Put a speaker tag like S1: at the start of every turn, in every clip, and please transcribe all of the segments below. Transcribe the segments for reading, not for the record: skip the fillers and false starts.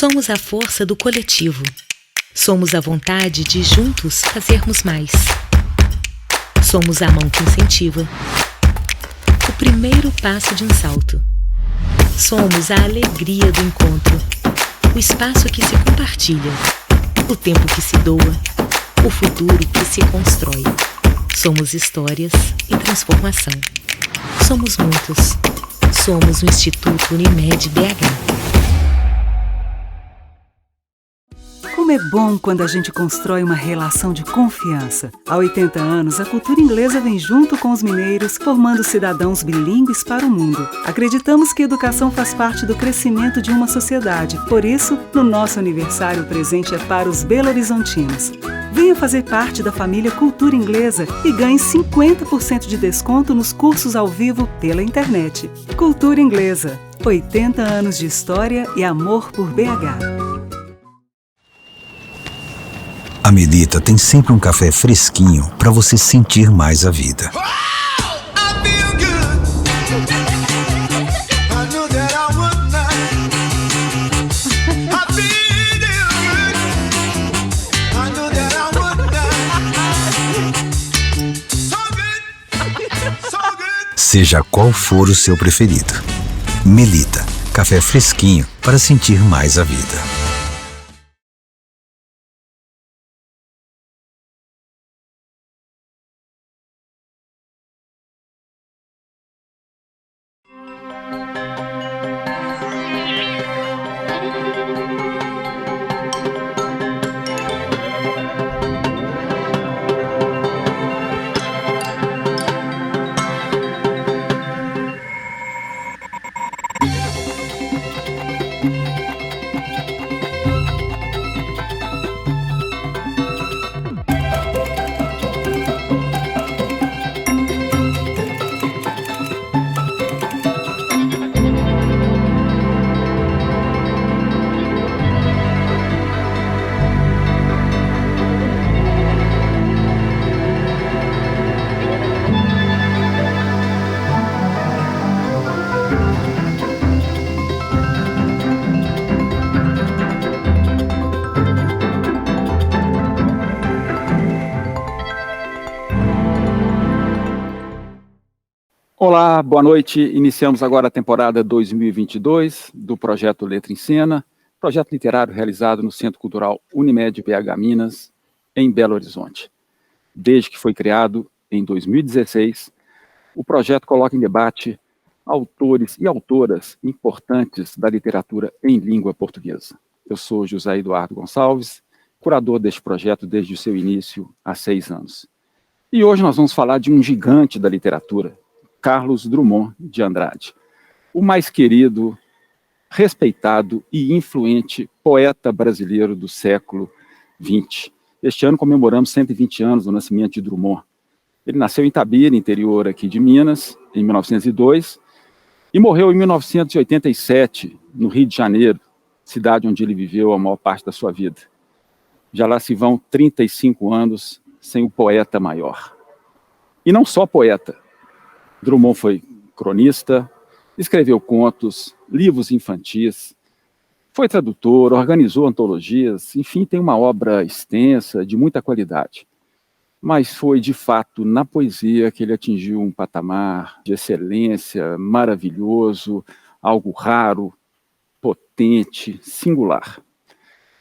S1: Somos a força do coletivo. Somos a vontade de juntos fazermos mais. Somos a mão que incentiva. O primeiro passo de um salto. Somos a alegria do encontro. O espaço que se compartilha. O tempo que se doa. O futuro que se constrói. Somos histórias e transformação. Somos muitos. Somos o Instituto Unimed BH.
S2: Como é bom quando a gente constrói uma relação de confiança. Há 80 anos, a cultura inglesa vem junto com os mineiros, formando cidadãos bilíngues para o mundo. Acreditamos que a educação faz parte do crescimento de uma sociedade. Por isso, no nosso aniversário, o presente é para os belo-horizontinos. Venha fazer parte da família Cultura Inglesa e ganhe 50% de desconto nos cursos ao vivo pela internet. Cultura Inglesa, 80 anos de história e amor por BH.
S3: A Melita tem sempre um café fresquinho para você sentir mais a vida. Seja qual for o seu preferido. Melita, café fresquinho para sentir mais a vida.
S4: Olá, boa noite. Iniciamos agora a temporada 2022 do projeto Letra em Cena, projeto literário realizado no Centro Cultural Unimed BH Minas, em Belo Horizonte. Desde que foi criado em 2016, o projeto coloca em debate autores e autoras importantes da literatura em língua portuguesa. Eu sou José Eduardo Gonçalves, curador deste projeto desde o seu início há 6 anos. E hoje nós vamos falar de um gigante da literatura, Carlos Drummond de Andrade, o mais querido, respeitado e influente poeta brasileiro do século XX. Este ano comemoramos 120 anos do nascimento de Drummond. Ele nasceu em Itabira, interior aqui de Minas, em 1902, e morreu em 1987, no Rio de Janeiro, cidade onde ele viveu a maior parte da sua vida. Já lá se vão 35 anos sem o poeta maior. E não só poeta. Drummond foi cronista, escreveu contos, livros infantis, foi tradutor, organizou antologias, enfim, tem uma obra extensa, de muita qualidade. Mas foi, de fato, na poesia que ele atingiu um patamar de excelência, maravilhoso, algo raro, potente, singular.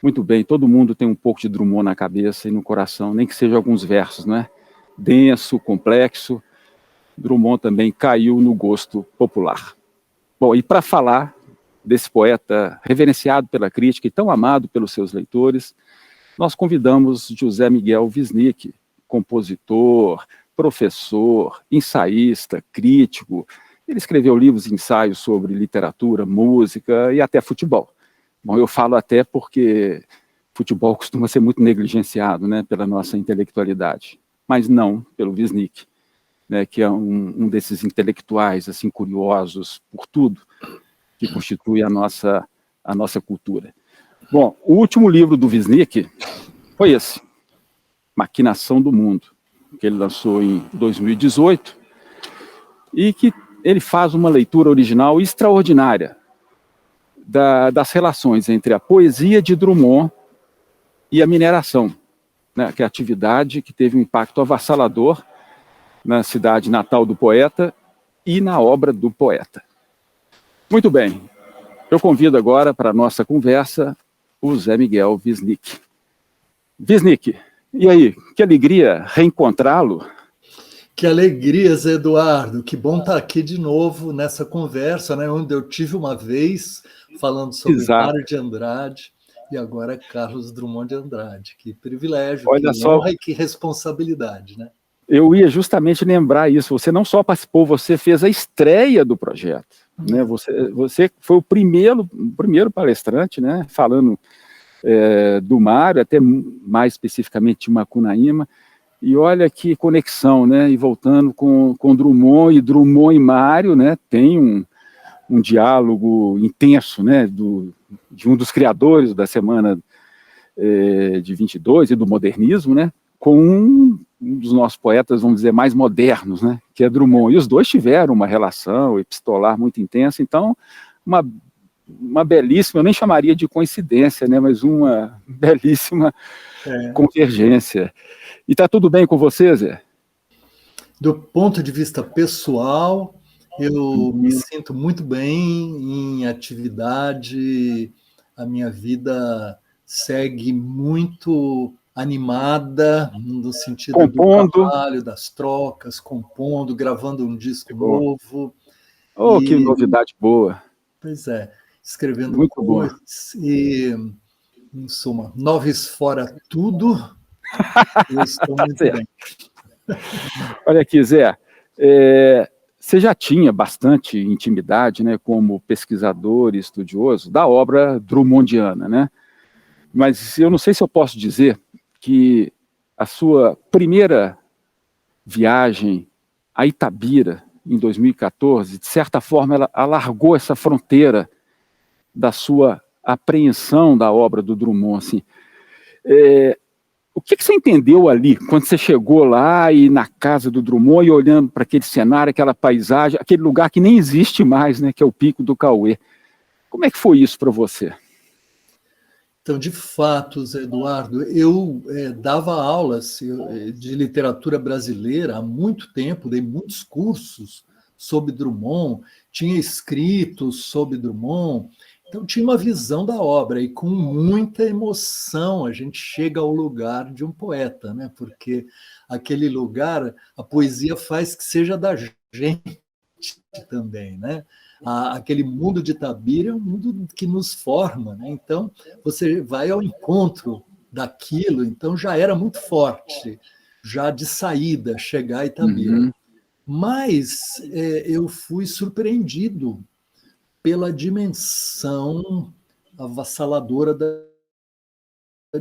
S4: Muito bem, todo mundo tem um pouco de Drummond na cabeça e no coração, nem que seja alguns versos, não é? Denso, complexo. Drummond também caiu no gosto popular. Bom, e para falar desse poeta reverenciado pela crítica e tão amado pelos seus leitores, nós convidamos José Miguel Wisnik, compositor, professor, ensaísta, crítico. Ele escreveu livros e ensaios sobre literatura, música e até futebol. Bom, eu falo até porque futebol costuma ser muito negligenciado, né, pela nossa intelectualidade, mas não pelo Wisnik. Né, que é um desses intelectuais assim, curiosos por tudo, que constitui a nossa cultura. Bom, o último livro do Wisnik foi esse, Maquinação do Mundo, que ele lançou em 2018, e que ele faz uma leitura original extraordinária das relações entre a poesia de Drummond e a mineração, né, que é a atividade que teve um impacto avassalador na cidade natal do poeta e na obra do poeta. Muito bem, eu convido agora para a nossa conversa o Zé Miguel Wisnik. Wisnik, e aí, que alegria reencontrá-lo.
S5: Que alegria, Zé Eduardo, que bom estar aqui de novo nessa conversa, né, onde eu tive uma vez falando sobre
S4: Exato.
S5: Mário de Andrade e agora Carlos Drummond de Andrade. Que privilégio,
S4: Olha
S5: que
S4: só,
S5: honra e que responsabilidade, né?
S4: Eu ia justamente lembrar isso, você não só participou, você fez a estreia do projeto, né? Você foi o primeiro palestrante, né, falando do Mário, até mais especificamente de Macunaíma, e olha que conexão, né, e voltando com Drummond e Mário, né, tem um diálogo intenso, né, de um dos criadores da Semana de 22 e do modernismo, né, com um dos nossos poetas, vamos dizer, mais modernos, né, que é Drummond, e os dois tiveram uma relação epistolar muito intensa, então uma belíssima, eu nem chamaria de coincidência, né, mas uma belíssima convergência. E está tudo bem com você, Zé?
S5: Do ponto de vista pessoal, eu me sinto muito bem em atividade, a minha vida segue muito animada, no sentido do trabalho, das trocas, compondo, gravando um disco novo.
S4: Oh, que novidade boa.
S5: Pois é, escrevendo
S4: muito
S5: coisas e, em suma, noves fora tudo, eu estou muito bem.
S4: Olha aqui, Zé, você já tinha bastante intimidade, né, como pesquisador e estudioso da obra drummondiana, né? Mas eu não sei se eu posso dizer que a sua primeira viagem a Itabira, em 2014, de certa forma, ela alargou essa fronteira da sua apreensão da obra do Drummond. Assim. O que você entendeu ali, quando você chegou lá e na casa do Drummond e olhando para aquele cenário, aquela paisagem, aquele lugar que nem existe mais, né, que é o Pico do Cauê? Como é que foi isso para você?
S5: Então, de fato, Zé Eduardo, eu dava aulas de literatura brasileira há muito tempo, dei muitos cursos sobre Drummond, tinha escrito sobre Drummond, então tinha uma visão da obra, e com muita emoção a gente chega ao lugar de um poeta, né? Porque aquele lugar, a poesia faz que seja da gente também, né? Aquele mundo de Itabira é um mundo que nos forma, né? Então você vai ao encontro daquilo, então já era muito forte, já de saída, chegar a Itabira.
S4: Uhum.
S5: Mas eu fui surpreendido pela dimensão avassaladora da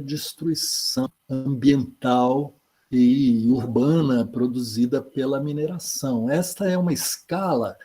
S5: destruição ambiental e urbana produzida pela mineração. Esta é uma escala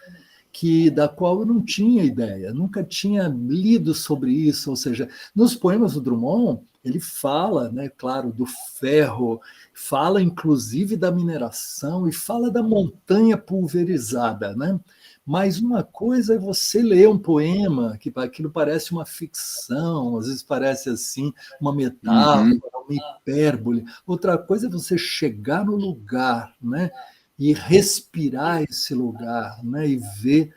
S5: da qual eu não tinha ideia, nunca tinha lido sobre isso, ou seja, nos poemas do Drummond, ele fala, né, claro, do ferro, fala inclusive da mineração e fala da montanha pulverizada, né? Mas uma coisa é você ler um poema, que aquilo parece uma ficção, às vezes parece assim, uma metáfora, uma hipérbole. Outra coisa é você chegar no lugar, né? E respirar esse lugar, né? E ver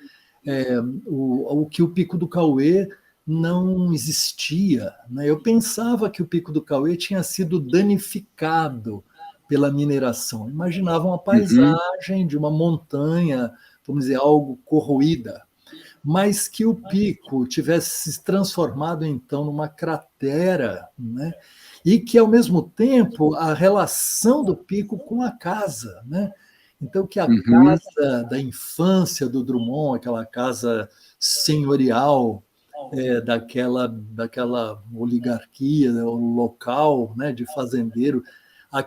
S5: o que o Pico do Cauê não existia, né? Eu pensava que o Pico do Cauê tinha sido danificado pela mineração. Imaginava uma paisagem de uma montanha, vamos dizer, algo corroída, mas que o pico tivesse se transformado, então, numa cratera, né? E que, ao mesmo tempo, a relação do pico com a casa, né? Então, que a casa da infância do Drummond, aquela casa senhorial daquela oligarquia local, né, de fazendeiro,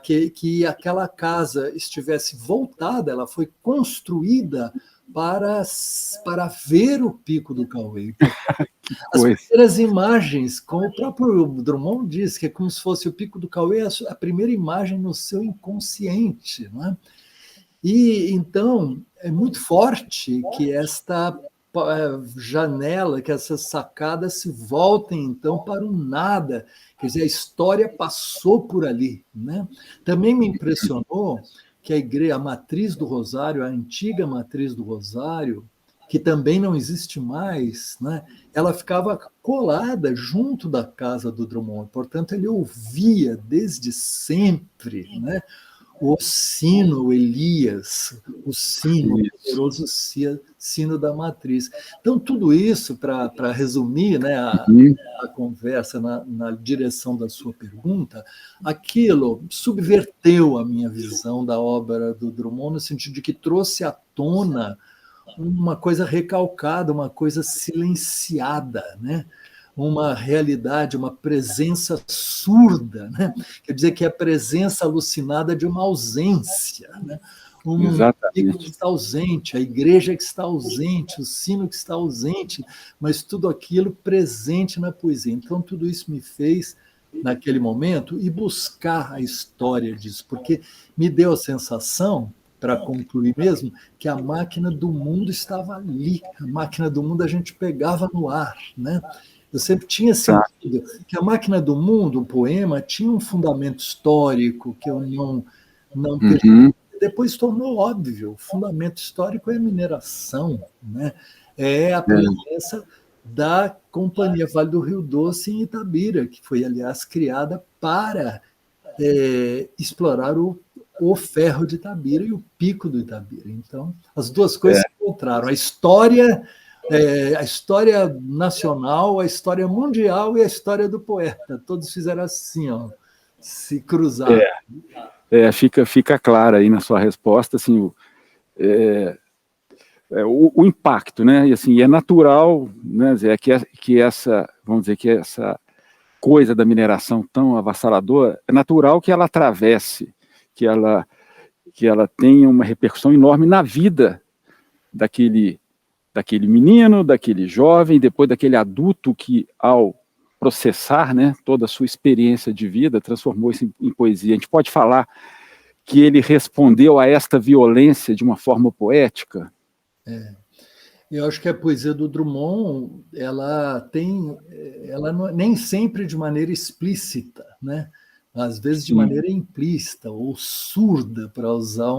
S5: que aquela casa estivesse voltada, ela foi construída para ver o Pico do Cauê. As primeiras imagens, como o próprio Drummond diz, que é como se fosse o Pico do Cauê, a primeira imagem no seu inconsciente, não é? E, então, é muito forte que esta janela, que essas sacadas se voltem, então, para o nada. Quer dizer, a história passou por ali, né? Também me impressionou que a matriz do Rosário, a antiga matriz do Rosário, que também não existe mais, né? Ela ficava colada junto da casa do Drummond. Portanto, ele ouvia desde sempre, né, o sino Elias, o sino, o poderoso sino da matriz. Então, tudo isso, para resumir, né, a conversa na direção da sua pergunta, aquilo subverteu a minha visão da obra do Drummond, no sentido de que trouxe à tona uma coisa recalcada, uma coisa silenciada, né? Uma realidade, uma presença surda, né? Quer dizer que é a presença alucinada de uma ausência, né? Pico que está ausente, a igreja que está ausente, o sino que está ausente, mas tudo aquilo presente na poesia. Então, tudo isso me fez, naquele momento, ir buscar a história disso, porque me deu a sensação, para concluir mesmo, que a máquina do mundo estava ali. A máquina do mundo a gente pegava no ar, né? Eu sempre tinha sentido que a máquina do mundo, o poema, tinha um fundamento histórico que eu não percebi. Depois tornou óbvio. O fundamento histórico é a mineração, né? É a presença da Companhia Vale do Rio Doce em Itabira, que foi, aliás, criada para explorar o ferro de Itabira e o pico do Itabira. Então, as duas coisas se encontraram. A história nacional, a história mundial e a história do poeta. Todos fizeram assim, ó, se cruzaram.
S4: Fica claro aí na sua resposta, assim, o impacto, né? E assim, é natural, né, Zé, que essa, vamos dizer, que essa coisa da mineração tão avassaladora, é natural que ela atravesse, que ela tenha uma repercussão enorme na vida daquele menino, daquele jovem, depois daquele adulto que, ao processar, né, toda a sua experiência de vida, transformou isso em poesia. A gente pode falar que ele respondeu a esta violência de uma forma poética?
S5: Eu acho que a poesia do Drummond, nem sempre de maneira explícita, né? Às vezes de maneira implícita ou surda, para usar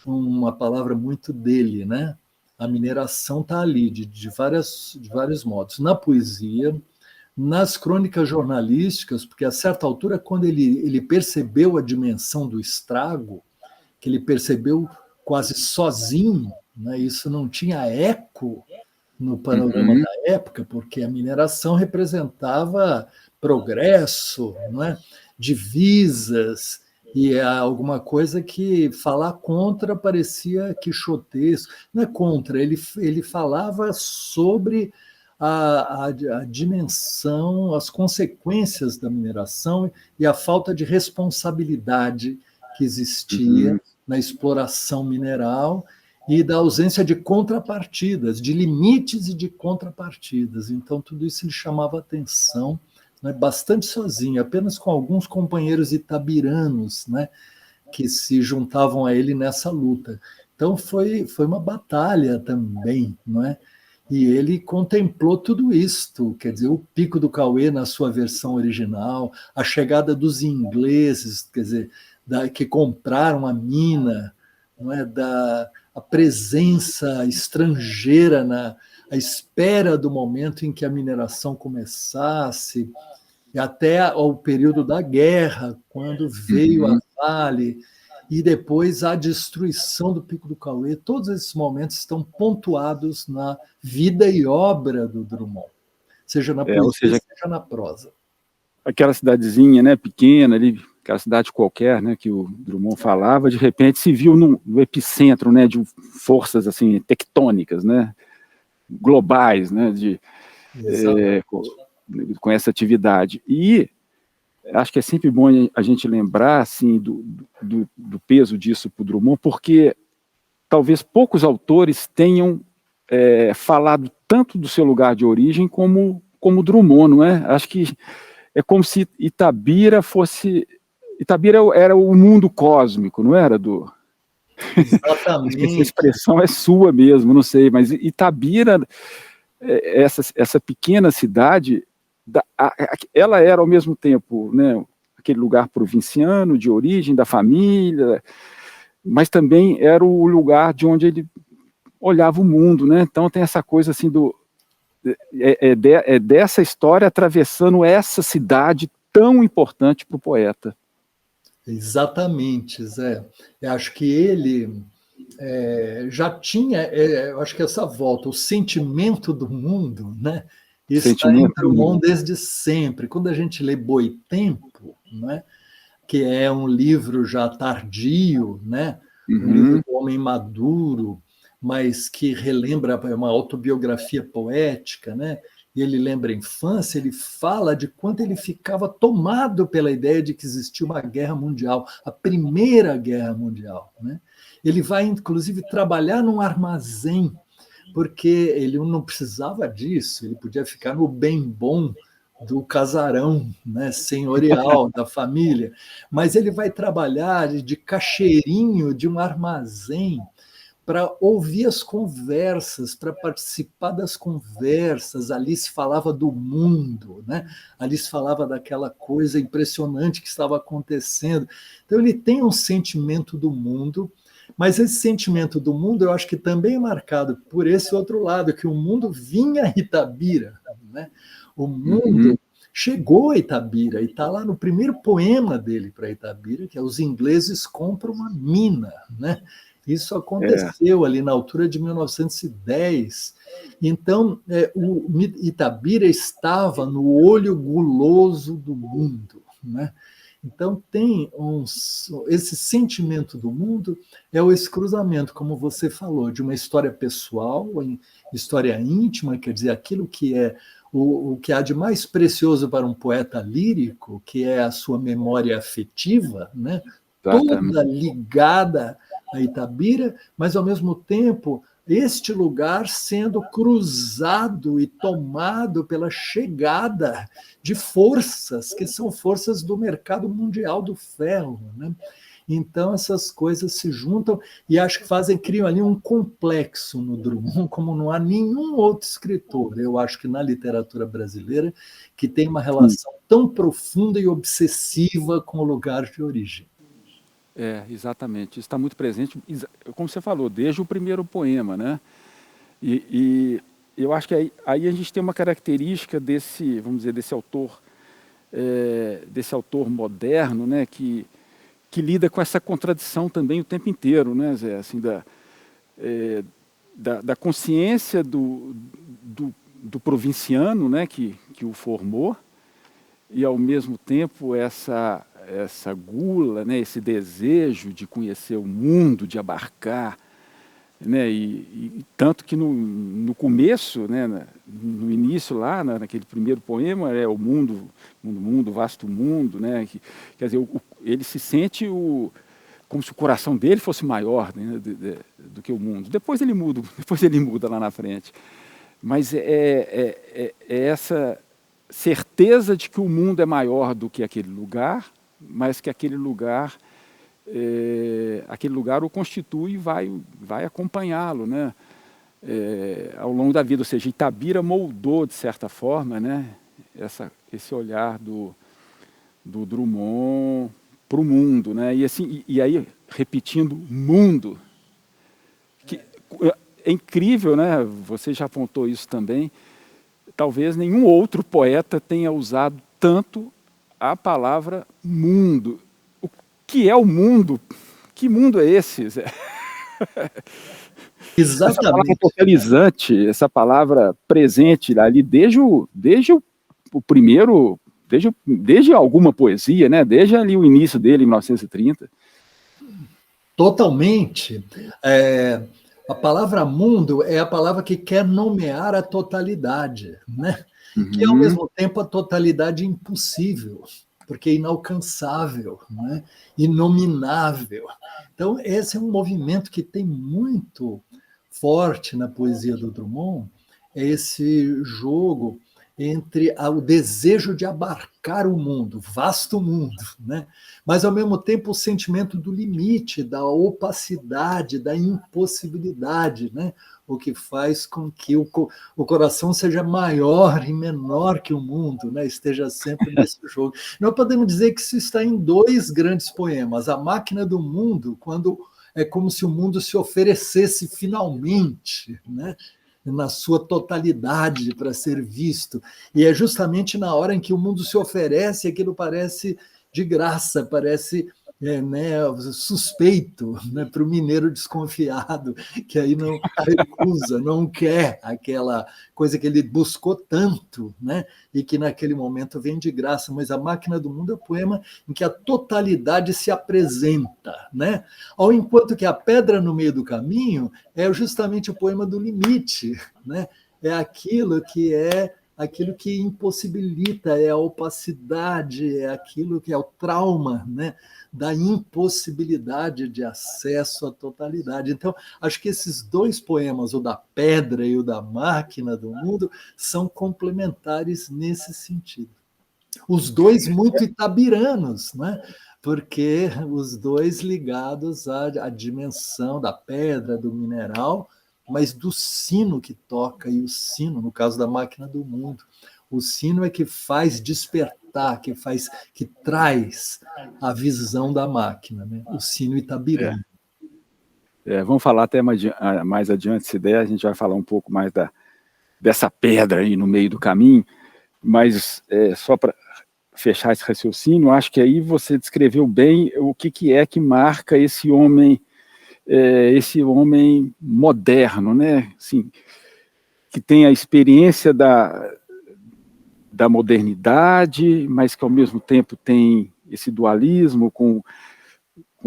S5: uma palavra muito dele, né? A mineração está ali, de vários modos. Na poesia, nas crônicas jornalísticas, porque a certa altura, quando ele percebeu a dimensão do estrago, que ele percebeu quase sozinho, né? Isso não tinha eco no panorama da época, porque a mineração representava progresso, não é? Divisas, e alguma coisa que falar contra parecia quixotesco. Não é contra, ele falava sobre a dimensão, as consequências da mineração e a falta de responsabilidade que existia na exploração mineral e da ausência de contrapartidas, de limites e de contrapartidas. Então, tudo isso ele chamava atenção, né, bastante sozinho, apenas com alguns companheiros itabiranos, né, que se juntavam a ele nessa luta. Então, foi uma batalha também, não é? E ele contemplou tudo isto, quer dizer, o Pico do Cauê na sua versão original, a chegada dos ingleses, quer dizer, que compraram a mina, não é? A presença estrangeira à espera do momento em que a mineração começasse, e até ao período da guerra, quando veio a Vale, e depois a destruição do Pico do Cauê. Todos esses momentos estão pontuados na vida e obra do Drummond, seja na poesia, seja na prosa.
S4: Aquela cidadezinha, né, pequena, ali, aquela cidade qualquer, né, que o Drummond falava, de repente se viu no epicentro, né, de forças assim, tectônicas, né, globais, né, com essa atividade. E acho que é sempre bom a gente lembrar assim, do peso disso para o Drummond, porque talvez poucos autores tenham falado tanto do seu lugar de origem como Drummond, não é? Acho que é como se Itabira era o mundo cósmico, não era, Acho que essa
S5: Exatamente.
S4: expressão é sua mesmo, não sei, mas Itabira, essa pequena cidade, ela era ao mesmo tempo, né, aquele lugar provinciano, de origem da família, mas também era o lugar de onde ele olhava o mundo, né? Então tem essa coisa assim dessa história atravessando essa cidade tão importante para o poeta.
S5: Exatamente, Zé. Eu acho que ele já tinha, eu acho que essa volta, o sentimento do mundo, né, está em
S4: Sentimento do
S5: Drummond
S4: mundo.
S5: desde sempre. Quando a gente lê Boitempo, né, que é um livro já tardio, né, um livro
S4: Uhum.
S5: do homem maduro, mas que relembra uma autobiografia poética, né? E ele lembra a infância, ele fala de quanto ele ficava tomado pela ideia de que existia uma guerra mundial, a Primeira Guerra Mundial, né? Ele vai, inclusive, trabalhar num armazém, porque ele não precisava disso, ele podia ficar no bem bom do casarão, né, senhorial da família, mas ele vai trabalhar de caixeirinho de um armazém para ouvir as conversas, para participar das conversas. Ali se falava do mundo, né? Ali se falava daquela coisa impressionante que estava acontecendo. Então ele tem um sentimento do mundo, mas esse sentimento do mundo eu acho que também é marcado por esse outro lado, que o mundo vinha a Itabira, né? O mundo chegou a Itabira e está lá no primeiro poema dele para Itabira, que é Os Ingleses Compram uma Mina, né? Isso aconteceu ali na altura de 1910. Então, o Itabira estava no olho guloso do mundo, né? Então, esse sentimento do mundo esse cruzamento, como você falou, de uma história pessoal, história íntima, quer dizer, aquilo que é o que há de mais precioso para um poeta lírico, que é a sua memória afetiva, né? Toda ligada a Itabira, mas, ao mesmo tempo, este lugar sendo cruzado e tomado pela chegada de forças, que são forças do mercado mundial do ferro, né? Então, essas coisas se juntam e acho que criam ali um complexo no Drummond, como não há nenhum outro escritor, eu acho que na literatura brasileira, que tem uma relação tão profunda e obsessiva com o lugar de origem.
S4: Exatamente. Isso está muito presente, como você falou, desde o primeiro poema, né? E eu acho que aí a gente tem uma característica desse, vamos dizer, desse autor moderno, né? Que lida com essa contradição também o tempo inteiro, né, Zé? Assim, da consciência do provinciano, né? Que o formou, e ao mesmo tempo essa gula, né, esse desejo de conhecer o mundo, de abarcar, né, e tanto que no começo, né, no início lá, naquele primeiro poema, o mundo, vasto mundo, né, quer dizer, ele se sente como se o coração dele fosse maior, né, do que o mundo. Depois ele muda lá na frente. Mas essa certeza de que o mundo é maior do que aquele lugar, mas que aquele lugar o constitui e vai acompanhá-lo, né? Ao longo da vida. Ou seja, Itabira moldou, de certa forma, né, esse olhar do Drummond para o mundo, né? E, assim, e aí, repetindo, mundo. Que é incrível, né? Você já apontou isso também. Talvez nenhum outro poeta tenha usado tanto a palavra mundo. O que é o mundo? Que mundo é esse, Zé?
S5: Exatamente.
S4: Essa palavra totalizante, essa palavra presente ali desde o primeiro, desde alguma poesia, né? Desde ali o início dele, em 1930.
S5: Totalmente. A palavra mundo é a palavra que quer nomear a totalidade, né? Que, ao mesmo tempo, a totalidade impossível, porque é inalcançável, né? Inominável. Então, esse é um movimento que tem muito forte na poesia do Drummond, é esse jogo entre o desejo de abarcar o mundo, vasto mundo, né? Mas, ao mesmo tempo, o sentimento do limite, da opacidade, da impossibilidade, né? O que faz com que o coração seja maior e menor que o mundo, né? Esteja sempre nesse jogo. Nós podemos dizer que isso está em 2 grandes poemas. A Máquina do Mundo, quando é como se o mundo se oferecesse finalmente, né? Na sua totalidade para ser visto. E é justamente na hora em que o mundo se oferece, aquilo parece de graça, parece suspeito, né, para o mineiro desconfiado, que aí não recusa, não quer aquela coisa que ele buscou tanto, né, e que naquele momento vem de graça. Mas A Máquina do Mundo é um poema em que a totalidade se apresenta, né, ao enquanto que A Pedra no Meio do Caminho é justamente o poema do limite, né, é aquilo que impossibilita, é a opacidade, é aquilo que é o trauma, né, da impossibilidade de acesso à totalidade. Então, acho que esses 2 poemas, o da Pedra e o da Máquina do Mundo, são complementares nesse sentido. Os 2 muito itabiranos, né? Porque os 2 ligados à dimensão da pedra, do mineral, mas do sino que toca, e o sino, no caso da Máquina do Mundo, o sino é que faz despertar, que traz a visão da máquina, né? O sino itabirano.
S4: Vamos falar até mais adiante, se der, a gente vai falar um pouco mais dessa pedra aí no meio do caminho, mas só para fechar esse raciocínio, acho que aí você descreveu bem o que é que marca esse homem moderno, né? Assim, que tem a experiência da modernidade, mas que ao mesmo tempo tem esse dualismo com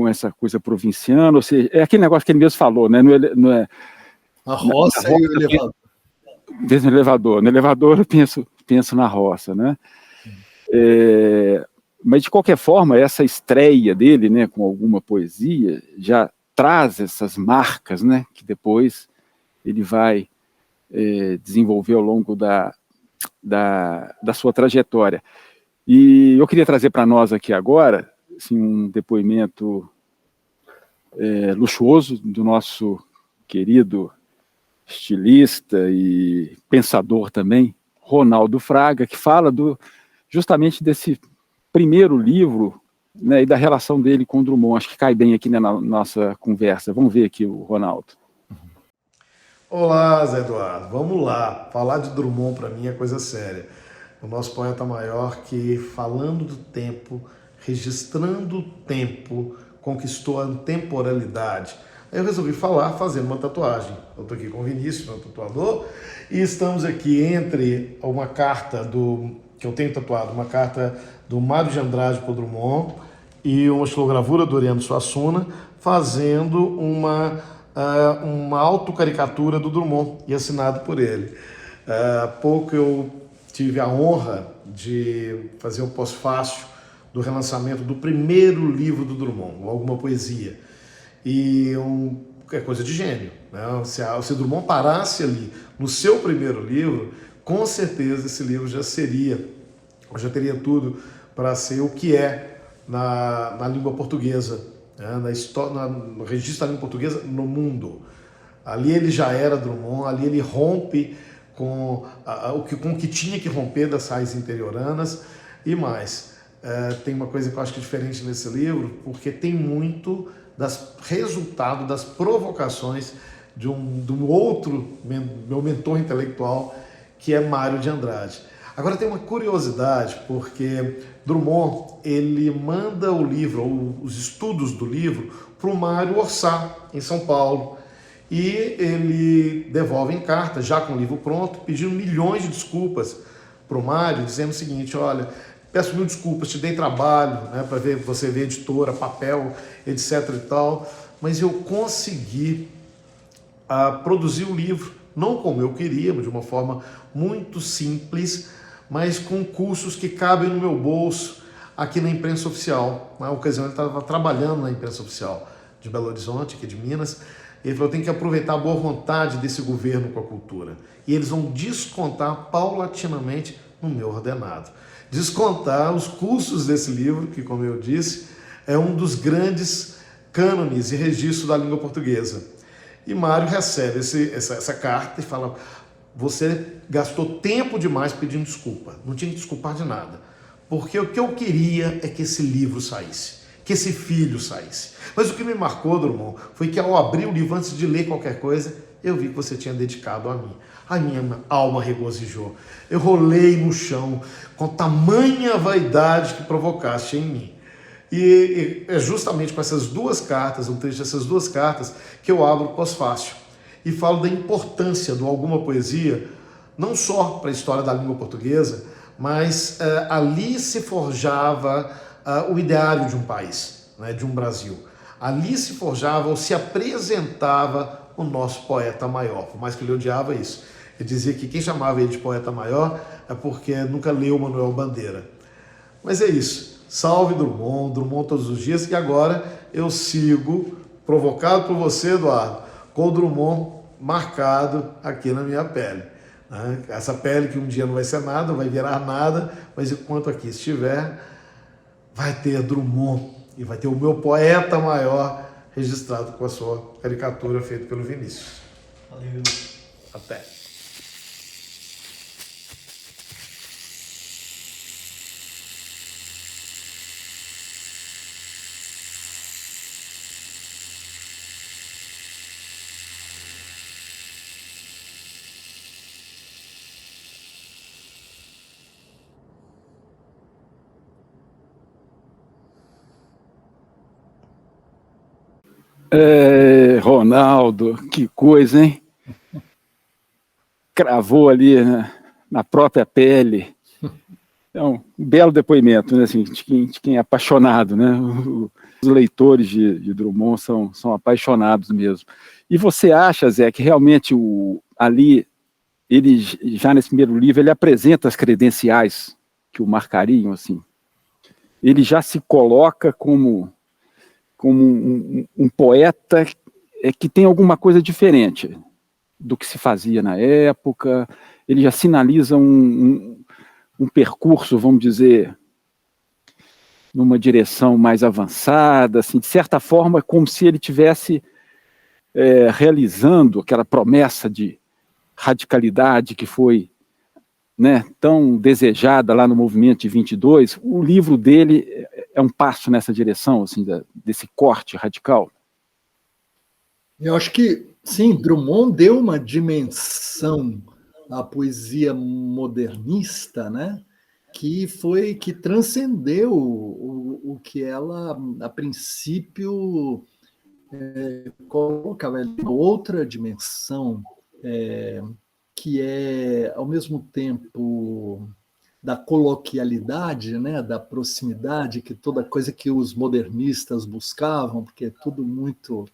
S4: essa coisa provinciana, ou seja, é aquele negócio que ele mesmo falou, né? Não é
S5: a roça e o elevador.
S4: No elevador eu penso na roça, né? Mas de qualquer forma, essa estreia dele, né, com alguma poesia, já traz essas marcas, né, que depois ele vai desenvolver ao longo da sua trajetória. E eu queria trazer para nós aqui agora assim, um depoimento luxuoso do nosso querido estilista e pensador também, Ronaldo Fraga, que fala justamente desse primeiro livro, né, e da relação dele com o Drummond. Acho que cai bem aqui na nossa conversa. Vamos ver aqui o Ronaldo.
S6: Olá, Zé Eduardo. Vamos lá. Falar de Drummond para mim é coisa séria. O nosso poeta maior que, falando do tempo, registrando o tempo, conquistou a temporalidade. Aí eu resolvi falar fazendo uma tatuagem. Eu estou aqui com o Vinícius, meu tatuador, e estamos aqui entre uma carta que eu tenho tatuado, uma carta do Mário de Andrade para o Drummond e uma estilogravura do Oriano Suassuna, fazendo uma autocaricatura do Drummond e assinado por ele. Há pouco eu tive a honra de fazer o pós-fácil do relançamento do primeiro livro do Drummond, Alguma Poesia. E é coisa de gênio, né? Se Drummond parasse ali no seu primeiro livro, com certeza esse livro já teria tudo para ser o que é na língua portuguesa, né? No registro da língua portuguesa no mundo. Ali ele já era Drummond, ali ele rompe com o que tinha que romper das raízes interioranas e mais. Tem uma coisa que eu acho que é diferente nesse livro, porque tem muito resultado das provocações de um outro, meu mentor intelectual, que é Mário de Andrade. Agora tem uma curiosidade, porque Drummond, ele manda o livro, ou os estudos do livro, para o Mário orçar, em São Paulo. E ele devolve em carta, já com o livro pronto, pedindo milhões de desculpas para o Mário, dizendo o seguinte: olha, peço mil desculpas, te dei trabalho, né, para você ver editora, papel, etc e tal, mas eu consegui produzir o livro, não como eu queria, mas de uma forma muito simples, mas com custos que cabem no meu bolso aqui na imprensa oficial. Na ocasião ele estava trabalhando na imprensa oficial de Belo Horizonte, aqui de Minas, Ele falou, tem que aproveitar a boa vontade desse governo com a cultura. E eles vão descontar paulatinamente no meu ordenado. Descontar os custos desse livro, que, como eu disse, é um dos grandes cânones e registros da língua portuguesa. E Mário recebe essa carta e fala, você gastou tempo demais pedindo desculpa, não tinha que desculpar de nada, porque o que eu queria é que esse livro saísse, que esse filho saísse. Mas o que me marcou, Drummond, foi que ao abrir o livro, antes de ler qualquer coisa, eu vi que você tinha dedicado a mim. A minha alma regozijou. Eu rolei no chão com tamanha vaidade que provocaste em mim. E é justamente com essas duas cartas, um trecho dessas duas cartas, que eu abro o pós-fácil e falo da importância do Alguma Poesia, não só para a história da língua portuguesa, mas ali se forjava o ideário de um país, né, de um Brasil. Ali se forjava ou se apresentava o nosso poeta maior, por mais que ele odiava isso. Ele dizia que quem chamava ele de poeta maior é porque nunca leu Manuel Bandeira. Mas é isso. Salve Drummond, Drummond todos os dias. E agora eu sigo, provocado por você, Eduardo, com o Drummond marcado aqui na minha pele. Essa pele que um dia não vai ser nada, vai virar nada, mas enquanto aqui estiver, vai ter Drummond e vai ter o meu poeta maior registrado com a sua caricatura feita pelo Vinícius.
S5: Valeu.
S6: Até.
S4: Ronaldo, que coisa, hein? Cravou ali na própria pele. É um belo depoimento, né? Assim, de quem é apaixonado, né? Os leitores de Drummond são apaixonados mesmo. E você acha, Zé, que realmente ali, ele já nesse primeiro livro, ele apresenta as credenciais que o marcariam, assim? Ele já se coloca como um poeta que tem alguma coisa diferente do que se fazia na época. Ele já sinaliza um percurso, vamos dizer, numa direção mais avançada, assim, de certa forma, como se ele tivesse realizando aquela promessa de radicalidade que foi, né, tão desejada lá no movimento de 22. O livro dele é um passo nessa direção, assim, desse corte radical?
S5: Eu acho que, sim, Drummond deu uma dimensão à poesia modernista, né, que transcendeu o que ela, a princípio, colocava em outra dimensão, que é, ao mesmo tempo, da coloquialidade, né, da proximidade, que toda coisa que os modernistas buscavam, porque é tudo muito...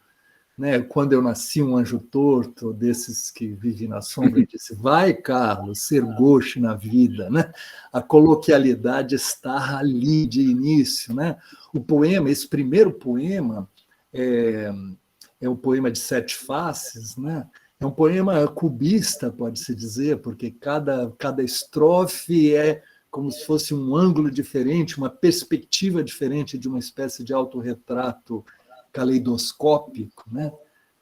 S5: Né, quando eu nasci, um anjo torto, desses que vivem na sombra, e disse, vai, Carlos, ser gauche na vida. Né? A coloquialidade está ali de início. Né? O poema, esse primeiro poema, é o poema de Sete Faces, né? É um poema cubista, pode-se dizer, porque cada estrofe é como se fosse um ângulo diferente, uma perspectiva diferente de uma espécie de autorretrato caleidoscópico, né?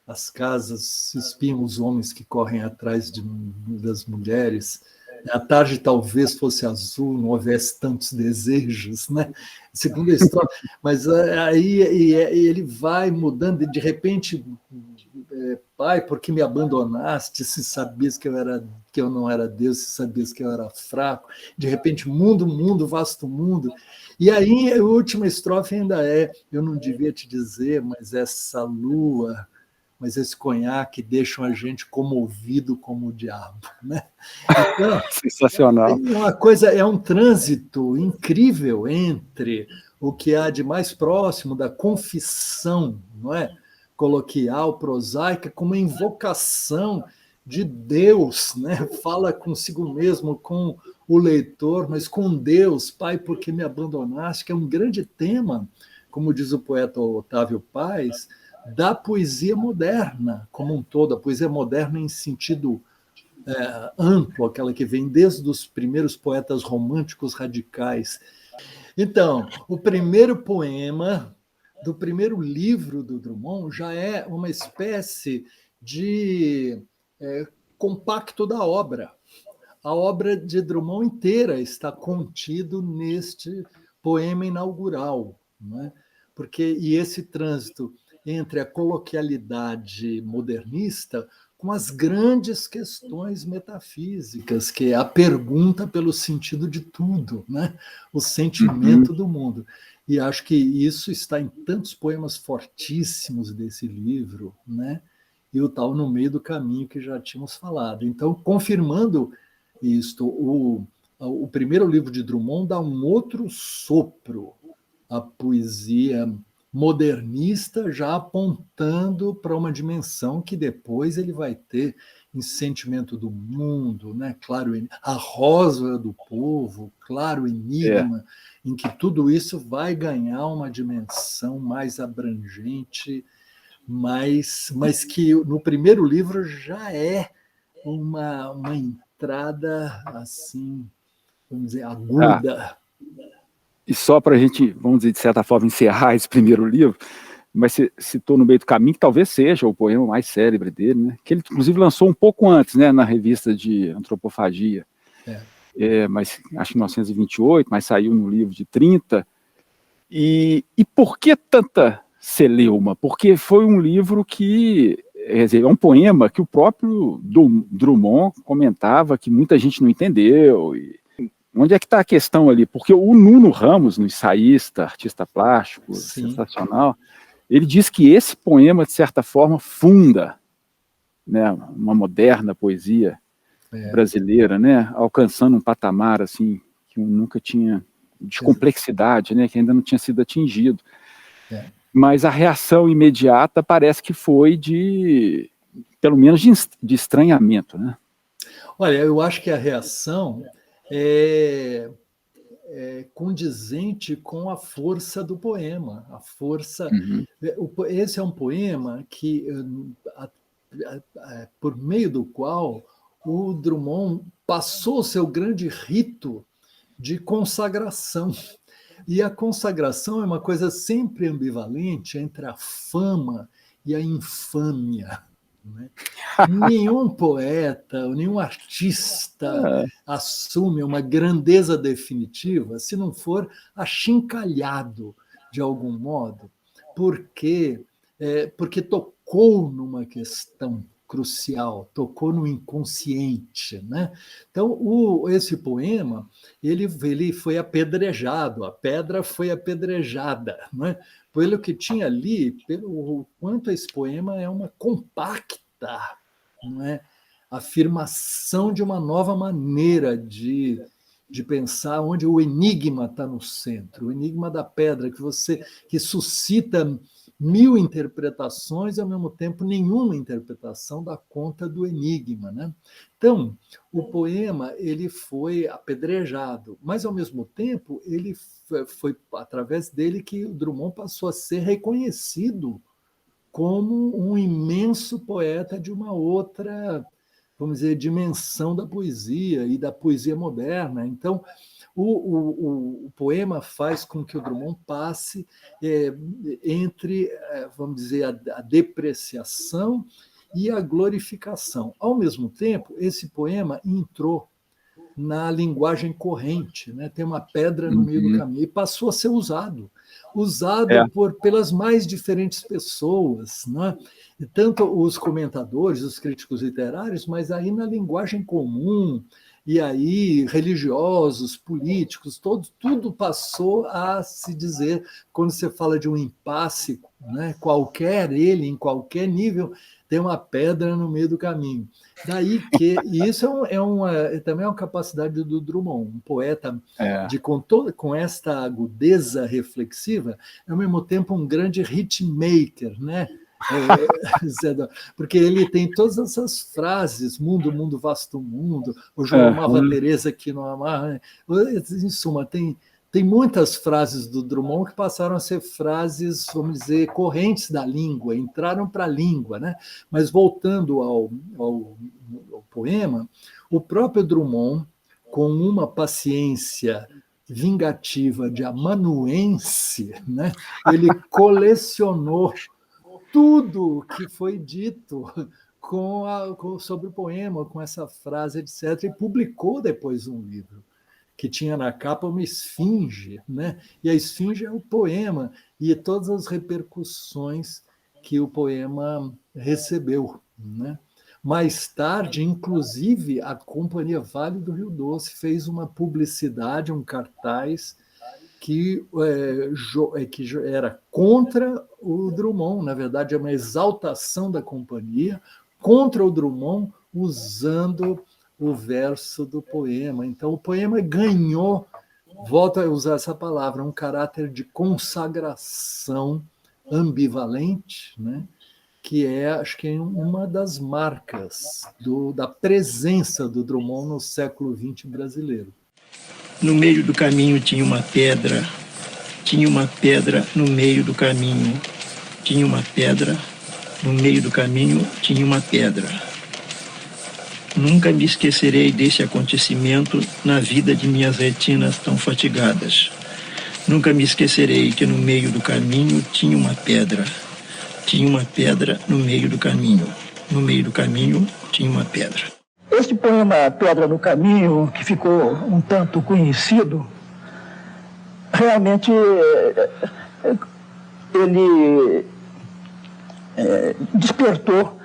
S5: As casas espiam os homens que correm atrás das mulheres. A tarde talvez fosse azul, não houvesse tantos desejos, né? Segundo a estrofe. Mas aí ele vai mudando, e de repente, pai, por que me abandonaste? Se sabias que eu não era Deus, se sabias que eu era fraco. De repente, mundo, vasto mundo. E aí, a última estrofe ainda eu não devia te dizer, mas essa lua, mas esse conhaque deixam a gente comovido como o diabo. Né? Então,
S4: sensacional.
S5: Uma coisa, é um trânsito incrível entre o que há de mais próximo da confissão, não é? Coloquial, prosaica, com uma invocação de Deus, né? Fala consigo mesmo, com o leitor, mas com Deus, Pai, por que me abandonaste? Que é um grande tema, como diz o poeta Otávio Paz, da poesia moderna como um todo, a poesia moderna em sentido amplo, aquela que vem desde os primeiros poetas românticos radicais. Então, o primeiro poema do primeiro livro do Drummond já é uma espécie de compacto da obra. A obra de Drummond inteira está contido neste poema inaugural, não é? E esse trânsito entre a coloquialidade modernista com as grandes questões metafísicas, que é a pergunta pelo sentido de tudo, né? O sentimento do mundo. E acho que isso está em tantos poemas fortíssimos desse livro, né? E o tal No Meio do Caminho que já tínhamos falado. Então, confirmando isto, o primeiro livro de Drummond dá um outro sopro à poesia modernista, já apontando para uma dimensão que depois ele vai ter em Sentimento do Mundo, né? Claro, A Rosa do Povo, Claro Enigma, em que tudo isso vai ganhar uma dimensão mais abrangente, mas que no primeiro livro já é uma entrada assim, vamos dizer, aguda.
S4: E só para a gente, vamos dizer, de certa forma, encerrar esse primeiro livro, mas você citou No Meio do Caminho, que talvez seja o poema mais célebre dele, né? Que ele, inclusive, lançou um pouco antes, né, na revista de Antropofagia, mas acho que em 1928, mas saiu no livro de 30. E por que tanta celeuma? Porque foi um livro que, quer dizer, é um poema que o próprio Drummond comentava que muita gente não entendeu. Onde é que está a questão ali? Porque o Nuno Ramos, no ensaísta, artista plástico, sensacional, ele diz que esse poema, de certa forma, funda, né, uma moderna poesia brasileira, né, alcançando um patamar assim, que nunca tinha, de complexidade, né, que ainda não tinha sido atingido. Mas a reação imediata parece que foi pelo menos de estranhamento, né?
S5: Olha, eu acho que a reação é condizente com a força do poema. A força. Esse é um poema que, por meio do qual o Drummond passou o seu grande rito de consagração. E a consagração é uma coisa sempre ambivalente entre a fama e a infâmia. Né? Nenhum poeta, nenhum artista assume uma grandeza definitiva se não for achincalhado de algum modo, porque tocou numa questão crucial, tocou no inconsciente, né? Então, esse poema ele foi apedrejado, a pedra foi apedrejada, né? Pelo que tinha ali, pelo quanto esse poema é uma compacta, não é, afirmação de uma nova maneira de pensar, onde o enigma está no centro, o enigma da pedra, que suscita 1000 interpretações e, ao mesmo tempo, nenhuma interpretação dá conta do enigma, né? Então, o poema ele foi apedrejado, mas, ao mesmo tempo, ele foi através dele que o Drummond passou a ser reconhecido como um imenso poeta de uma outra, vamos dizer, dimensão da poesia e da poesia moderna. Então, o poema faz com que o Drummond passe entre, vamos dizer, a depreciação e a glorificação. Ao mesmo tempo, esse poema entrou na linguagem corrente, né? Tem uma pedra no meio do caminho, e passou a ser usado pelas mais diferentes pessoas, né? E tanto os comentadores, os críticos literários, mas aí na linguagem comum, e aí religiosos, políticos, tudo passou a se dizer, quando você fala de um impasse, né, ele, em qualquer nível, tem uma pedra no meio do caminho. Daí que, e isso também é uma capacidade do Drummond, um poeta com esta agudeza reflexiva, ao mesmo tempo um grande hitmaker, né? Porque ele tem todas essas frases, vasto mundo, o João amava Teresa que não amava, em suma, tem Tem muitas frases do Drummond que passaram a ser frases, vamos dizer, correntes da língua, entraram para a língua, né? Mas voltando ao poema, o próprio Drummond, com uma paciência vingativa de amanuense, né? Ele colecionou tudo que foi dito sobre o poema, com essa frase, etc., e publicou depois um livro que tinha na capa uma esfinge, né? E a esfinge é o poema e todas as repercussões que o poema recebeu, né? Mais tarde, inclusive, a Companhia Vale do Rio Doce fez uma publicidade, um cartaz que era contra o Drummond, na verdade, é uma exaltação da companhia contra o Drummond, usando o verso do poema. Então, o poema ganhou, volto a usar essa palavra, um caráter de consagração ambivalente, né? Que acho que é uma das marcas da presença do Drummond no século XX brasileiro.
S7: No meio do caminho tinha uma pedra no meio do caminho, tinha uma pedra, no meio do caminho tinha uma pedra. Nunca me esquecerei desse acontecimento na vida de minhas retinas tão fatigadas. Nunca me esquecerei que no meio do caminho tinha uma pedra. Tinha uma pedra no meio do caminho. No meio do caminho tinha uma pedra.
S8: Este poema Pedra no Caminho, que ficou um tanto conhecido, realmente ele despertou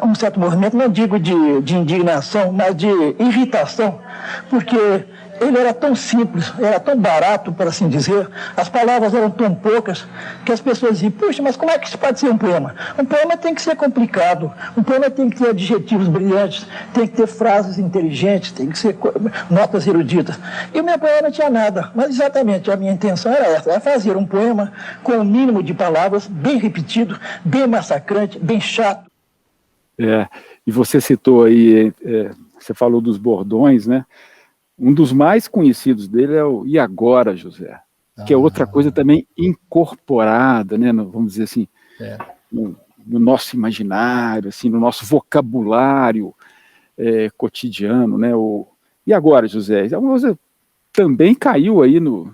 S8: um certo movimento, não digo de indignação, mas de irritação, porque ele era tão simples, era tão barato, por assim dizer, as palavras eram tão poucas, que as pessoas diziam, puxa, mas como é que isso pode ser um poema? Um poema tem que ser complicado, um poema tem que ter adjetivos brilhantes, tem que ter frases inteligentes, tem que ser notas eruditas. E o meu poema não tinha nada, mas exatamente a minha intenção era essa, era fazer um poema com o mínimo de palavras, bem repetido, bem massacrante, bem chato.
S4: E você citou aí, você falou dos bordões, né? Um dos mais conhecidos dele é o E Agora, José? Que é outra coisa também incorporada, né, vamos dizer assim, no nosso imaginário, assim, no nosso vocabulário cotidiano, né? E agora, José? É uma coisa também caiu aí no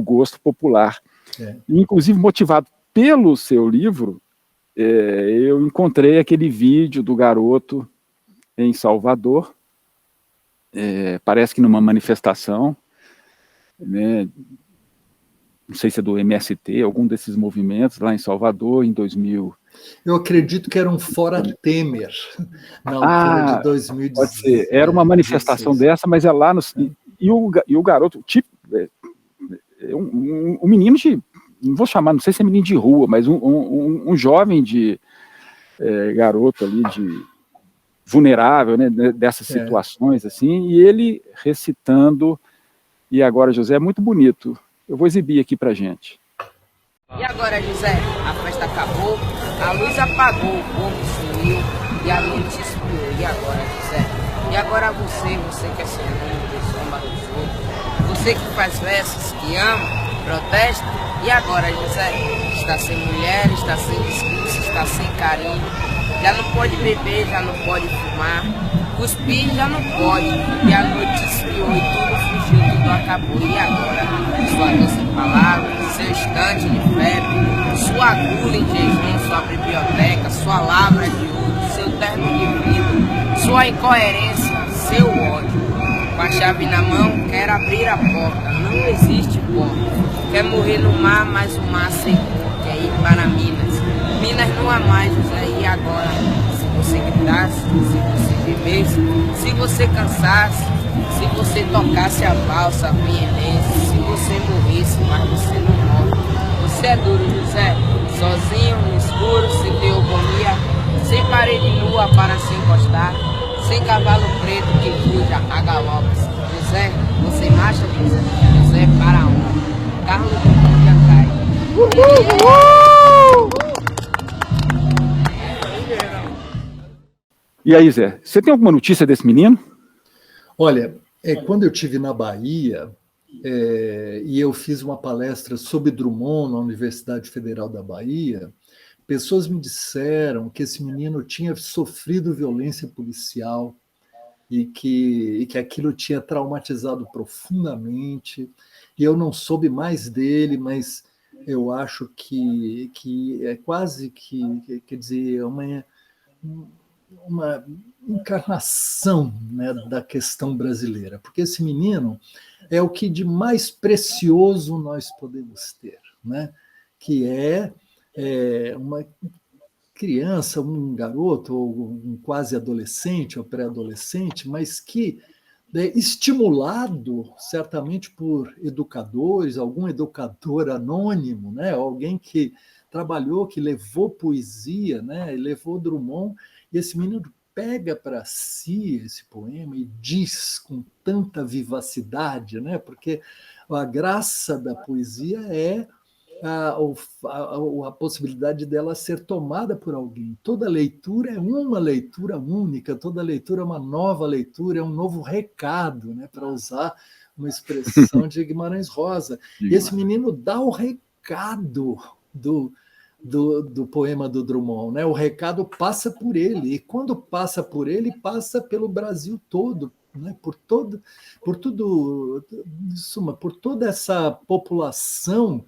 S4: gosto popular. Inclusive, motivado pelo seu livro, eu encontrei aquele vídeo do garoto em Salvador, parece que numa manifestação, né, não sei se é do MST, algum desses movimentos lá em Salvador, em 2000.
S5: Eu acredito que era um Fora Temer, na altura de 2016.
S4: Pode ser, era uma manifestação dessa, mas é lá no... E o garoto, tipo, um menino de... Não vou chamar, não sei se é menino de rua, mas um jovem garoto ali vulnerável, né, dessas situações, assim, e ele recitando E Agora, José, é muito bonito. Eu vou exibir aqui pra gente.
S9: E agora, José, a festa acabou, a luz apagou, o povo sumiu e a noite espiou. E agora, José? E agora você que é sinônimo do samba do jogo, você que faz versos, que ama, protesta. E agora, José? Está sem mulher, está sem discurso, está sem carinho. Já não pode beber, já não pode fumar, cuspir já não pode, e a noite esfriou e tudo fugiu, tudo acabou. E agora? Sua doce palavra, seu estante de febre, sua agulha em jejum, sua biblioteca, sua lavra de ouro, seu terno de vidro, sua incoerência, seu ódio. Com a chave na mão, quer abrir a porta, não existe porta. Quer morrer no mar, mas o mar secou, quer ir para Minas. Minas não há mais, José. E agora? Se você gritasse, se você bebesse, se você cansasse, se você tocasse a valsa vienense, se você morresse, mas você não morre. Você é duro, José, sozinho, no escuro, sem teogonia, sem parede nua para se encostar, sem cavalo preto que fuja a galopes. José, você marcha, José, José para onde? Carlos do Pão já cai.
S4: E aí, Zé, você tem alguma notícia desse menino?
S5: Olha, Quando eu estive na Bahia, e eu fiz uma palestra sobre Drummond na Universidade Federal da Bahia, pessoas me disseram que esse menino tinha sofrido violência policial e que aquilo tinha traumatizado profundamente. E eu não soube mais dele, mas eu acho que é quase que, quer dizer, uma encarnação, né, da questão brasileira, porque esse menino é o que de mais precioso nós podemos ter, né? Que é uma criança, um garoto, ou um quase adolescente ou pré-adolescente, mas que, estimulado certamente por educadores, algum educador anônimo, né? Alguém que trabalhou, que levou poesia, né? Levou Drummond, e esse menino pega para si esse poema e diz com tanta vivacidade, né? Porque a graça da poesia é a possibilidade dela ser tomada por alguém. Toda leitura é uma leitura única, toda leitura é uma nova leitura, é um novo recado, né? Para usar uma expressão de Guimarães Rosa. E esse menino dá o recado do poema do Drummond, né? O recado passa por ele, e quando passa por ele, passa pelo Brasil todo, né? Por toda essa população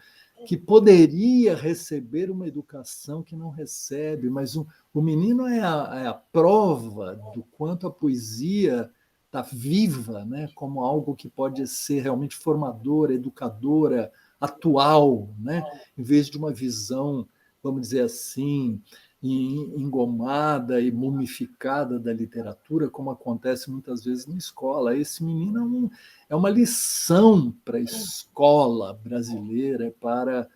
S5: que poderia receber uma educação que não recebe, mas o menino é a prova do quanto a poesia está viva, né? Como algo que pode ser realmente formadora, educadora, atual, né? Em vez de uma visão, vamos dizer assim, engomada e mumificada da literatura, como acontece muitas vezes na escola. Esse menino é uma lição para a escola brasileira, para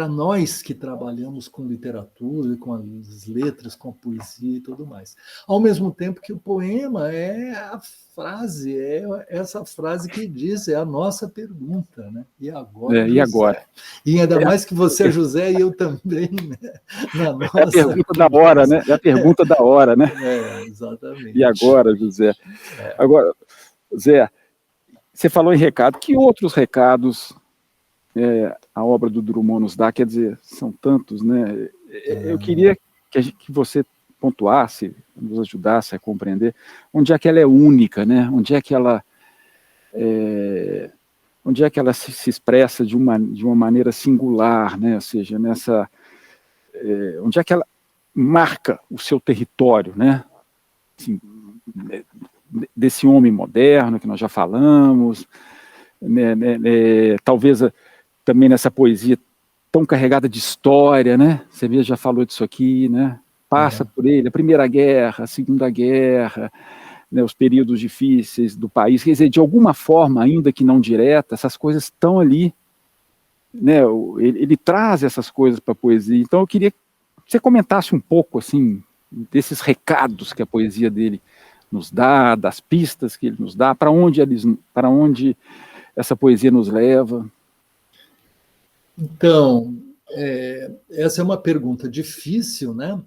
S5: nós que trabalhamos com literatura, com as letras, com a poesia e tudo mais. Ao mesmo tempo que o poema é a frase, é essa frase que diz, é a nossa pergunta, né? E agora?
S4: E agora?
S5: E ainda mais que você é José e eu também, né?
S4: É a pergunta da hora, né? É a pergunta da hora, né?
S5: Exatamente.
S4: E agora, José? Agora, Zé, você falou em recado. Que outros recados a obra do Drummond nos dá? Quer dizer, são tantos, né? Eu queria que você pontuasse, nos ajudasse a compreender onde é que ela é única, né? Onde é que ela se expressa de uma maneira singular, né? Ou seja, onde é que ela marca o seu território, né? Assim, desse homem moderno que nós já falamos, talvez também nessa poesia tão carregada de história, né? Você já falou disso aqui, né? Passa por ele, a Primeira Guerra, a Segunda Guerra, né, os períodos difíceis do país. Quer dizer, de alguma forma, ainda que não direta, essas coisas estão ali, né? Ele traz essas coisas para a poesia. Então eu queria que você comentasse um pouco, assim, desses recados que a poesia dele nos dá, das pistas que ele nos dá, para onde essa poesia nos leva.
S5: Então, essa é uma pergunta difícil, né?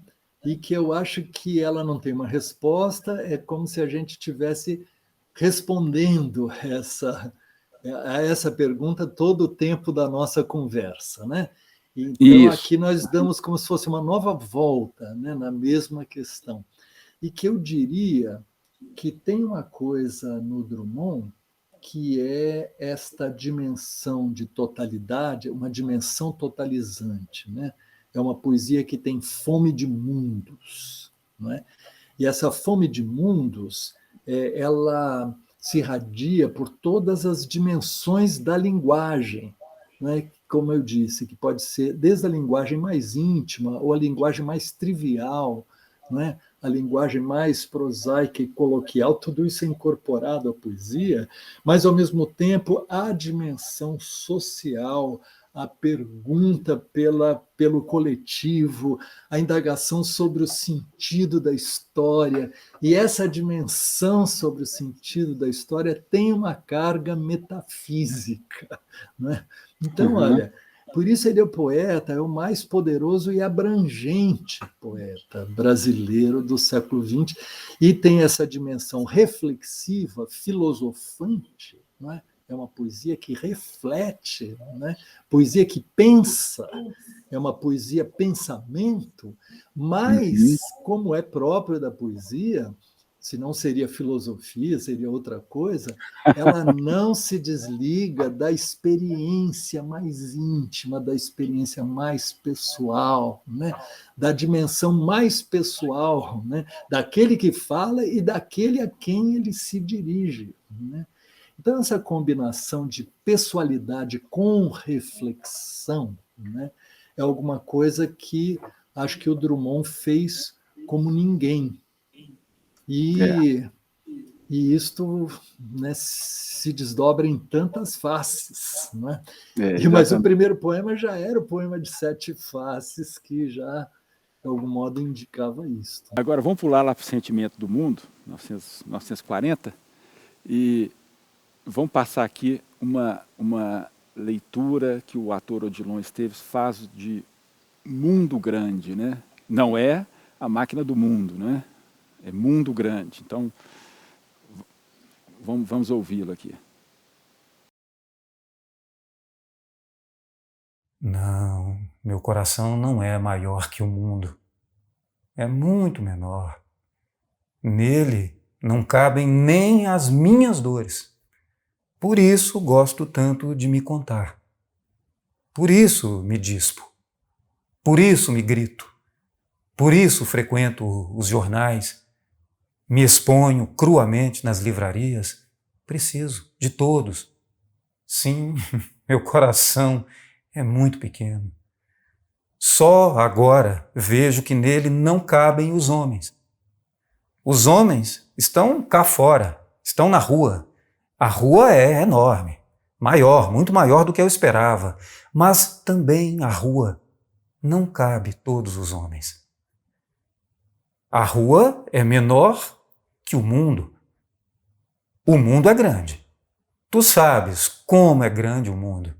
S5: E que eu acho que ela não tem uma resposta, é como se a gente estivesse respondendo a essa pergunta todo o tempo da nossa conversa, né? Então, aqui nós damos como se fosse uma nova volta, né, na mesma questão. E que eu diria que tem uma coisa no Drummond que é esta dimensão de totalidade, uma dimensão totalizante, né? É uma poesia que tem fome de mundos, não é? E essa fome de mundos, ela se irradia por todas as dimensões da linguagem, né? Como eu disse, que pode ser desde a linguagem mais íntima ou a linguagem mais trivial, não é? A linguagem mais prosaica e coloquial, tudo isso é incorporado à poesia, mas, ao mesmo tempo, a dimensão social, a pergunta pelo coletivo, a indagação sobre o sentido da história. E essa dimensão sobre o sentido da história tem uma carga metafísica, né? Então, olha, Por isso ele é o poeta, é o mais poderoso e abrangente poeta brasileiro do século XX, e tem essa dimensão reflexiva, filosofante, não é? É uma poesia que reflete, né? Poesia que pensa, é uma poesia pensamento, mas, como é próprio da poesia, se não seria filosofia, seria outra coisa, ela não se desliga da experiência mais íntima, da experiência mais pessoal, né? Da dimensão mais pessoal, né? Daquele que fala e daquele a quem ele se dirige, né? Então, essa combinação de pessoalidade com reflexão, né, é alguma coisa que acho que o Drummond fez como ninguém. E isto, né, se desdobra em tantas faces. Né? Mas o primeiro poema já era o poema de 7 faces, que já, de algum modo, indicava isso.
S4: Agora, vamos pular lá para o Sentimento do Mundo, 1940, e vamos passar aqui uma leitura que o ator Odilon Esteves faz de Mundo Grande, né? Não é A Máquina do Mundo, né? É Mundo Grande. Então, vamos ouvi-lo aqui.
S10: Não, meu coração não é maior que o mundo. É muito menor. Nele não cabem nem as minhas dores. Por isso gosto tanto de me contar. Por isso me dispo. Por isso me grito. Por isso frequento os jornais. Me exponho cruamente nas livrarias. Preciso de todos. Sim, meu coração é muito pequeno. Só agora vejo que nele não cabem os homens. Os homens estão cá fora, estão na rua. A rua é enorme, maior, muito maior do que eu esperava. Mas também a rua não cabe todos os homens. A rua é menor que o mundo. O mundo é grande. Tu sabes como é grande o mundo.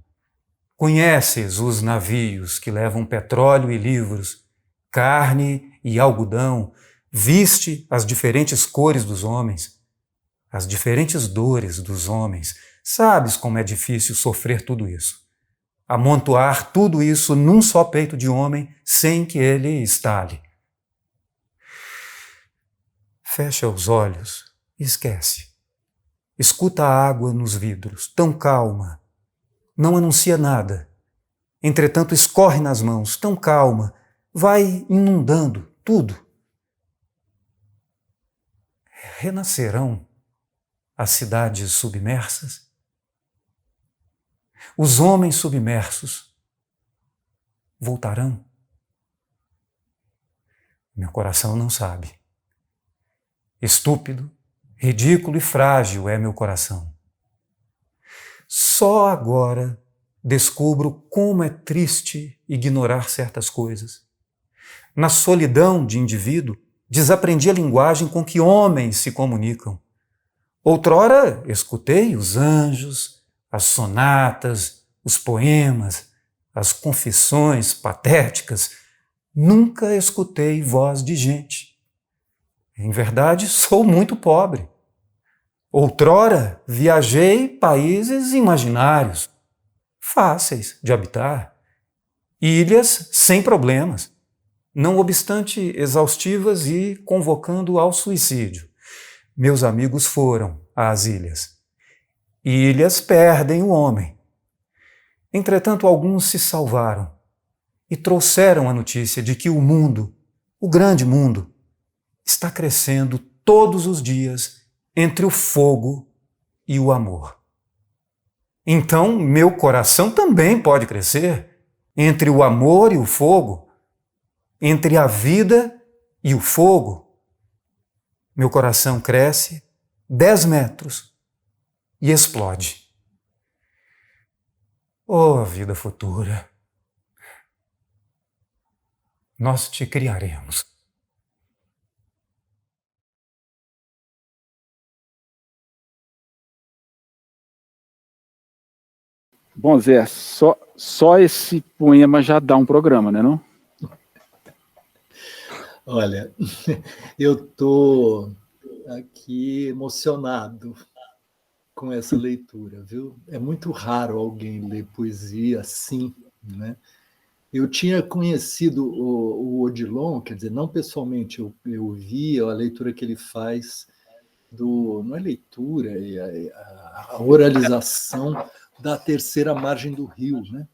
S10: Conheces os navios que levam petróleo e livros, carne e algodão, viste as diferentes cores dos homens, as diferentes dores dos homens. Sabes como é difícil sofrer tudo isso. Amontoar tudo isso num só peito de homem sem que ele estale. Fecha os olhos e esquece. Escuta a água nos vidros, tão calma. Não anuncia nada. Entretanto, escorre nas mãos, tão calma. Vai inundando tudo. Renascerão as cidades submersas? Os homens submersos voltarão? Meu coração não sabe. Estúpido, ridículo e frágil é meu coração. Só agora descubro como é triste ignorar certas coisas. Na solidão de indivíduo, desaprendi a linguagem com que homens se comunicam. Outrora escutei os anjos, as sonatas, os poemas, as confissões patéticas. Nunca escutei voz de gente. Em verdade, sou muito pobre. Outrora viajei países imaginários, fáceis de habitar, ilhas sem problemas, não obstante exaustivas e convocando ao suicídio. Meus amigos foram às ilhas. Ilhas perdem o homem. Entretanto, alguns se salvaram e trouxeram a notícia de que o mundo, o grande mundo, está crescendo todos os dias entre o fogo e o amor. Então, meu coração também pode crescer entre o amor e o fogo, entre a vida e o fogo. Meu coração cresce 10 metros e explode. Oh, vida futura, nós te criaremos.
S4: Bom, Zé, só esse poema já dá um programa, né, não?
S5: Olha, eu estou aqui emocionado com essa leitura, viu? É muito raro alguém ler poesia assim, né? Eu tinha conhecido o Odilon, quer dizer, não pessoalmente, eu vi a leitura que ele faz não é leitura, é a oralização da Terceira Margem do Rio, né?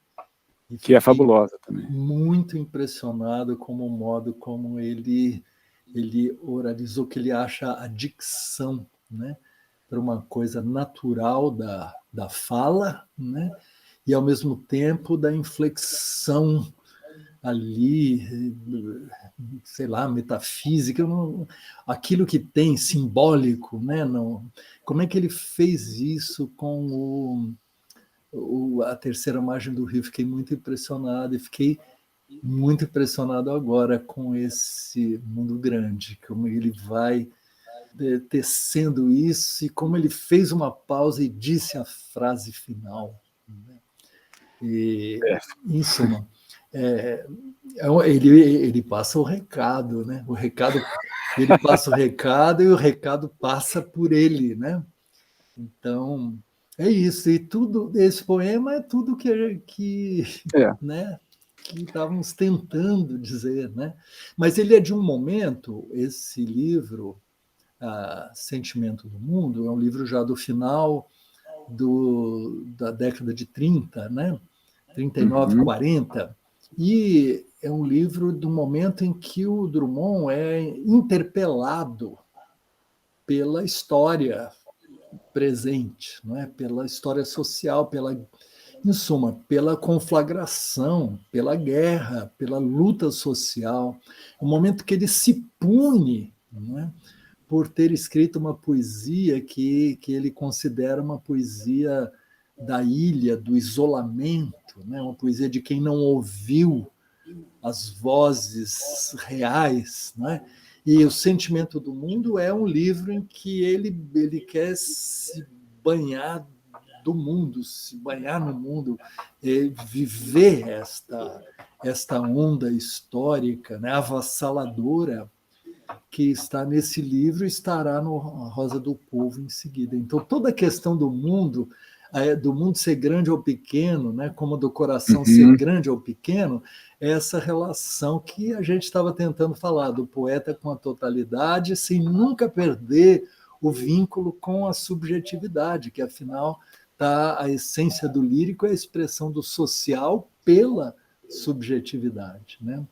S5: E
S4: Que é
S5: fiquei
S4: fabulosa também.
S5: muito impressionado com o modo como ele oralizou, que ele acha a dicção, né, para uma coisa natural da fala, né, e ao mesmo tempo da inflexão ali, sei lá, metafísica, aquilo que tem simbólico, né? Não, como é que ele fez isso com a Terceira Margem do Rio? Fiquei muito impressionado e fiquei muito impressionado agora com esse Mundo Grande, como ele vai tecendo isso e como ele fez uma pausa e disse a frase final, né? E, em suma, ele passa o recado, né? Ele passa o recado e o recado passa por ele, né? Então, é isso. E tudo, esse poema é tudo né, que estávamos tentando dizer, né? Mas ele é de um momento, esse livro, Sentimento do Mundo, é um livro já do final da década de 30, né? 39, 40, e é um livro do momento em que o Drummond é interpelado pela história presente, não é? Pela história social, em suma, pela conflagração, pela guerra, pela luta social. O momento que ele se pune, não é? Por ter escrito uma poesia que ele considera uma poesia da ilha, do isolamento, né? Uma poesia de quem não ouviu as vozes reais, né? E O Sentimento do Mundo é um livro em que ele quer se banhar do mundo, se banhar no mundo, viver esta onda histórica, né, avassaladora, que está nesse livro, estará no Rosa do Povo em seguida. Então, toda a questão do mundo ser grande ou pequeno, né, como do coração ser grande ou pequeno, é essa relação que a gente estava tentando falar, do poeta com a totalidade, sem nunca perder o vínculo com a subjetividade, que afinal a essência do lírico é a expressão do social pela subjetividade, né?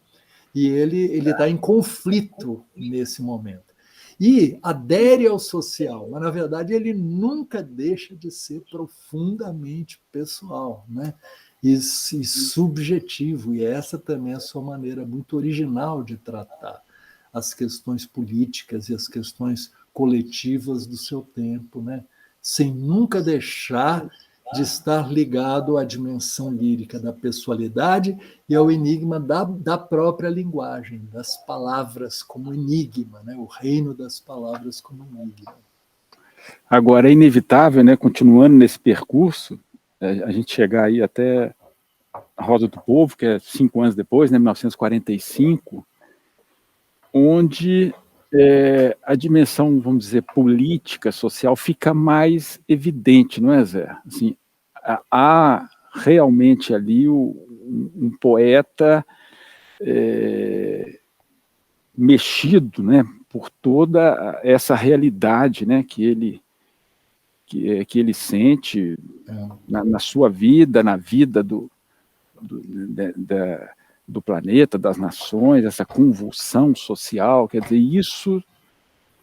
S5: E ele está em conflito nesse momento. E adere ao social, mas, na verdade, ele nunca deixa de ser profundamente pessoal, né? E subjetivo. E essa também é a sua maneira muito original de tratar as questões políticas e as questões coletivas do seu tempo, né? Sem nunca deixar de estar ligado à dimensão lírica da pessoalidade e ao enigma da própria linguagem, das palavras como enigma, né? O reino das palavras como enigma.
S4: Agora, é inevitável, né, continuando nesse percurso, a gente chegar aí até a Rosa do Povo, que é 5 anos depois, né, 1945, onde a dimensão, vamos dizer, política, social, fica mais evidente, não é, Zé? Assim, há realmente ali um poeta mexido, né, por toda essa realidade, né, que ele sente na sua vida, na vida do planeta, das nações, essa convulsão social, quer dizer, isso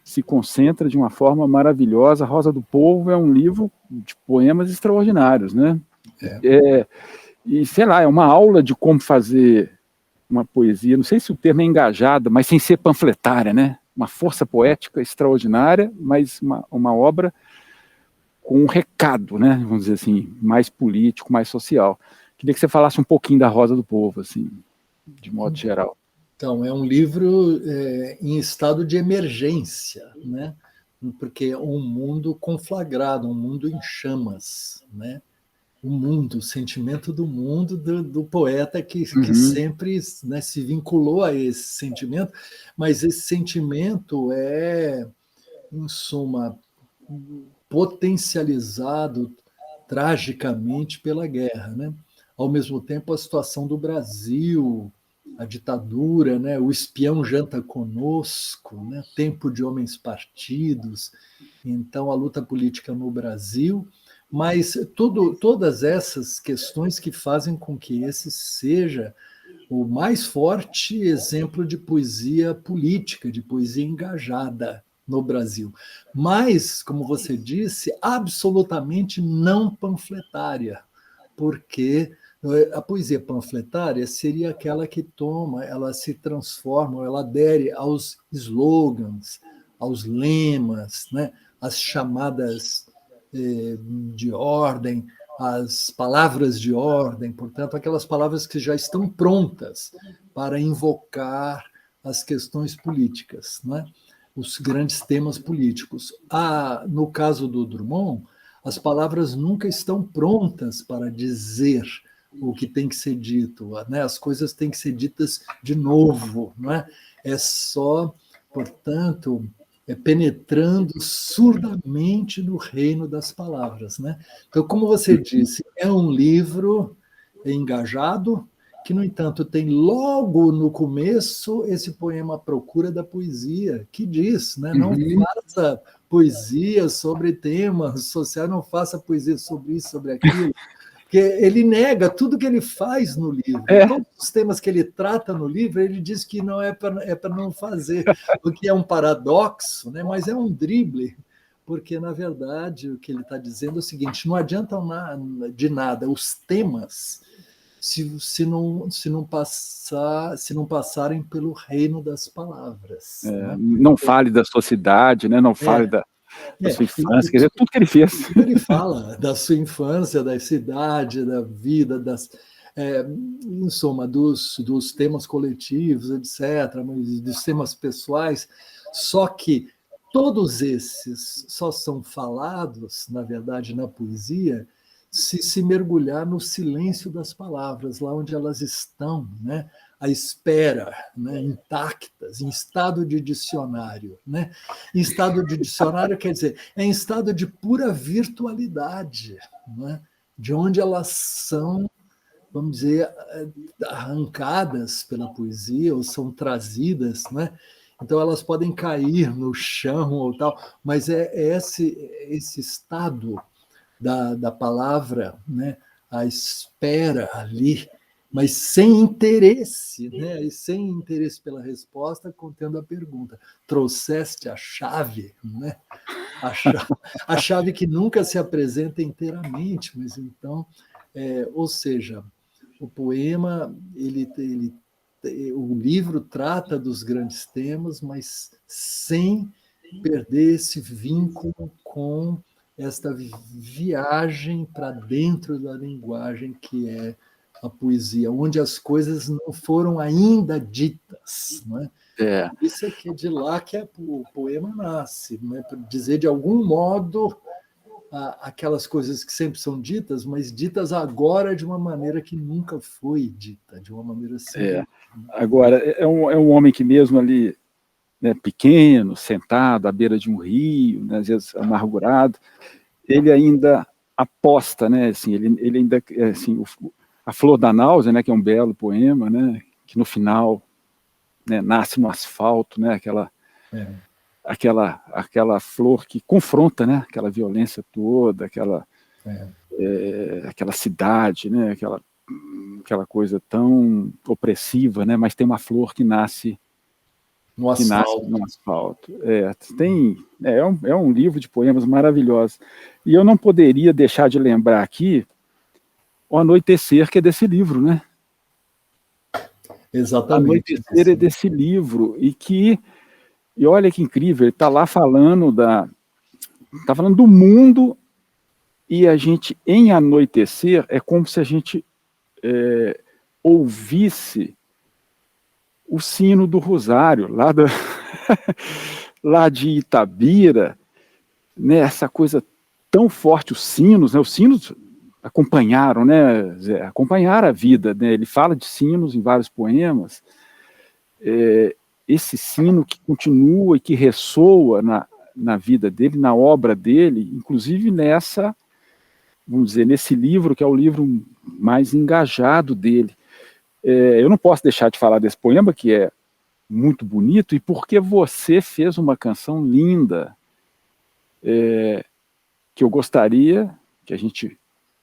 S4: se concentra de uma forma maravilhosa. A Rosa do Povo é um livro de poemas extraordinários, né? E, sei lá, é uma aula de como fazer uma poesia, não sei se o termo é engajada, mas sem ser panfletária, né? Uma força poética extraordinária, mas uma obra com um recado, né? Vamos dizer assim, mais político, mais social. Queria que você falasse um pouquinho da Rosa do Povo, assim, de modo geral.
S5: Então, é um livro em estado de emergência, né? Porque é um mundo conflagrado, um mundo em chamas, né? o mundo, o sentimento do mundo do poeta que sempre, né, se vinculou a esse sentimento, mas esse sentimento é, em suma, potencializado tragicamente pela guerra, né? Ao mesmo tempo, a situação do Brasil, a ditadura, né? O espião janta conosco, né? Tempo de homens partidos, então a luta política no Brasil, mas todas essas questões que fazem com que esse seja o mais forte exemplo de poesia política, de poesia engajada no Brasil. Mas, como você disse, absolutamente não panfletária, porque a poesia panfletária seria aquela que toma, ela se transforma, ela adere aos slogans, aos lemas, né? Às chamadas de ordem, as palavras de ordem, portanto, aquelas palavras que já estão prontas para invocar as questões políticas, né? Os grandes temas políticos. No caso do Drummond, as palavras nunca estão prontas para dizer o que tem que ser dito, né? As coisas têm que ser ditas de novo, não é? É só, portanto, penetrando surdamente no reino das palavras, né? Então, como você disse, é um livro engajado, que, no entanto, tem logo no começo esse poema Procura da Poesia, que diz, né, não faça poesia sobre temas sociais, não faça poesia sobre isso, sobre aquilo, porque ele nega tudo que ele faz no livro. Todos os temas que ele trata no livro, ele diz que não é para não fazer, o que é um paradoxo, né? Mas é um drible, porque, na verdade, o que ele está dizendo é o seguinte: não adianta de nada os temas se não passarem pelo reino das palavras. Né?
S4: Não fale da sua cidade, né? Não fale da sua infância, quer dizer, tudo que ele fez.
S5: Ele fala da sua infância, da cidade, da vida, em suma, dos temas coletivos, etc., dos temas pessoais, só que todos esses só são falados, na verdade, na poesia, se mergulhar no silêncio das palavras, lá onde elas estão, né? À espera, né? Intactas, em estado de dicionário. Né? Em estado de dicionário quer dizer, em estado de pura virtualidade, né? De onde elas são, vamos dizer, arrancadas pela poesia, ou são trazidas, né? Então elas podem cair no chão ou tal, mas é esse estado da palavra, né? A espera ali, mas sem interesse, né? E sem interesse pela resposta, contendo a pergunta. Trouxeste a chave, né? A chave que nunca se apresenta inteiramente, mas então, ou seja, o poema, o livro trata dos grandes temas, mas sem perder esse vínculo com esta viagem para dentro da linguagem que é a poesia, onde as coisas não foram ainda ditas. Né? Isso é que é de lá que o poema nasce, né? Para dizer, de algum modo, aquelas coisas que sempre são ditas, mas ditas agora de uma maneira que nunca foi dita, de uma maneira assim.
S4: Agora, é um homem que mesmo ali, né, pequeno, sentado à beira de um rio, né, às vezes amargurado, ele ainda aposta, né, assim, ele ainda, assim, a Flor da Náusea, né, que é um belo poema, né, que no final, né, nasce no asfalto, né, aquela flor que confronta, né, aquela violência toda, aquela cidade, né, aquela coisa tão opressiva, né, mas tem uma flor que nasce no asfalto. É um livro de poemas maravilhosos. E eu não poderia deixar de lembrar aqui O Anoitecer, que é desse livro, né?
S5: Exatamente.
S4: O Anoitecer é desse livro, e olha que incrível, ele está lá falando do mundo, e a gente, em Anoitecer, é como se a gente ouvisse o sino do Rosário, lá de Itabira, né, essa coisa tão forte, os sinos, acompanharam, né, Zé, acompanharam a vida, né? Ele fala de sinos em vários poemas, esse sino que continua e que ressoa na vida dele, na obra dele, inclusive nessa, vamos dizer, nesse livro, que é o livro mais engajado dele. Eu não posso deixar de falar desse poema, que é muito bonito, e porque você fez uma canção linda, que eu gostaria que a gente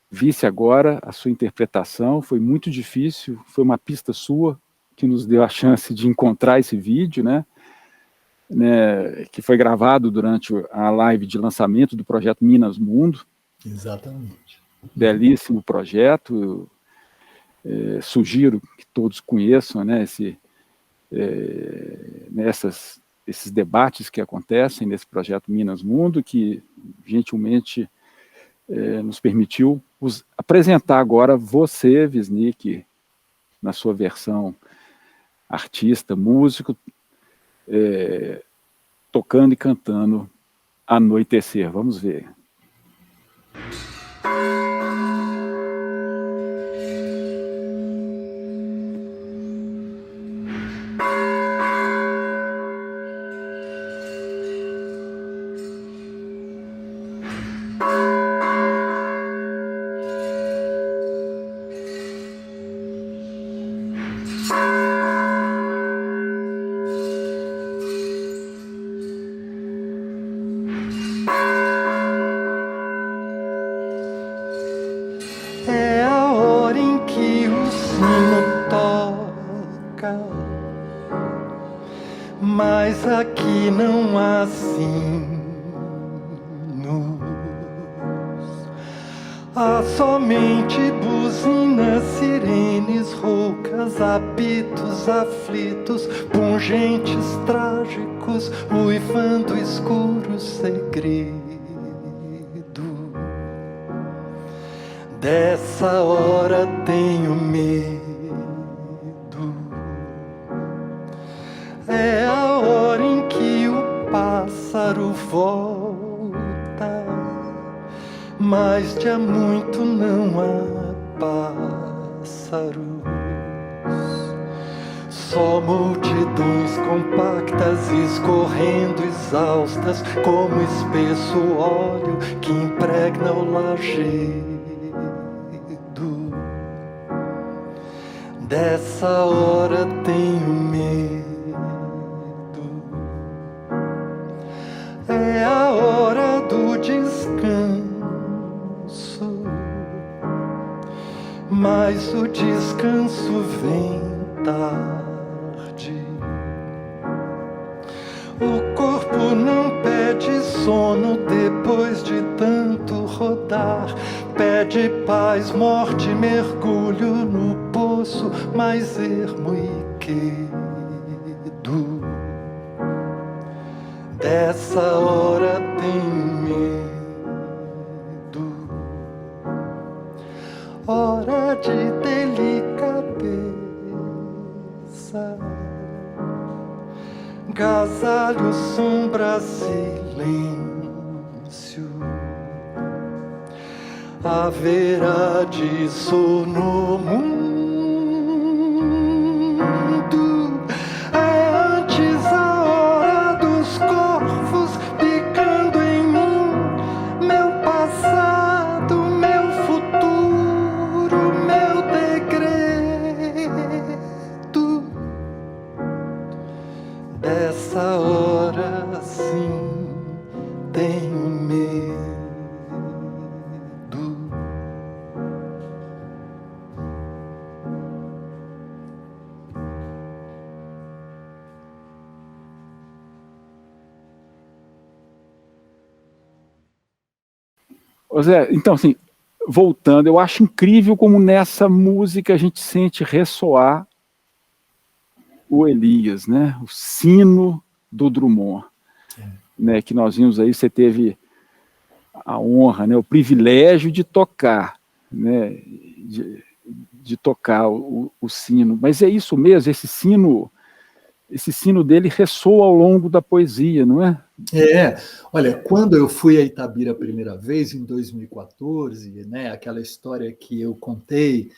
S4: visse agora a sua interpretação. Foi muito difícil, foi uma pista sua que nos deu a chance de encontrar esse vídeo, né, que foi gravado durante a live de lançamento do projeto Minas Mundo.
S5: Exatamente.
S4: Belíssimo projeto. Sugiro que todos conheçam, né, esses debates que acontecem nesse projeto Minas Mundo, que gentilmente nos permitiu apresentar agora você, Wisnik, na sua versão artista, músico, tocando e cantando Anoitecer. Vamos ver.
S11: É a hora em que o sino toca, mas aqui não há sinos. Há somente buzinas, sirenes roucas, apitos aflitos, pungentes, trágicos, uivando escuro segredo. Dessa hora tenho medo. É a hora em que o pássaro volta, mas de há muito não há pássaros. Só multidões compactas escorrendo exaustas, como espesso óleo que impregna o lajedo. Dessa hora tenho medo. É a hora do descanso, mas o descanso vem tarde. O corpo não pede sono depois de tanto rodar. Pede paz, morte, mergulho no poço mais ermo e quedo. Dessa hora tenho medo. Hora de delicadeza, gasalho, sombra, silêncio. Haverá disso no mundo. É antes a hora dos corvos picando em mim. Meu passado, meu futuro, meu degredo. Dessa hora sim tenho medo.
S4: Zé, então, assim, voltando, eu acho incrível como nessa música a gente sente ressoar o Elias, né? O sino do Drummond, né? Que nós vimos aí, você teve a honra, né? O privilégio de tocar, né? De tocar o sino. Mas é isso mesmo, esse sino esse sino dele ressoa ao longo da poesia, não é?
S5: Olha, quando eu fui a Itabira a primeira vez, em 2014, né, aquela história que eu contei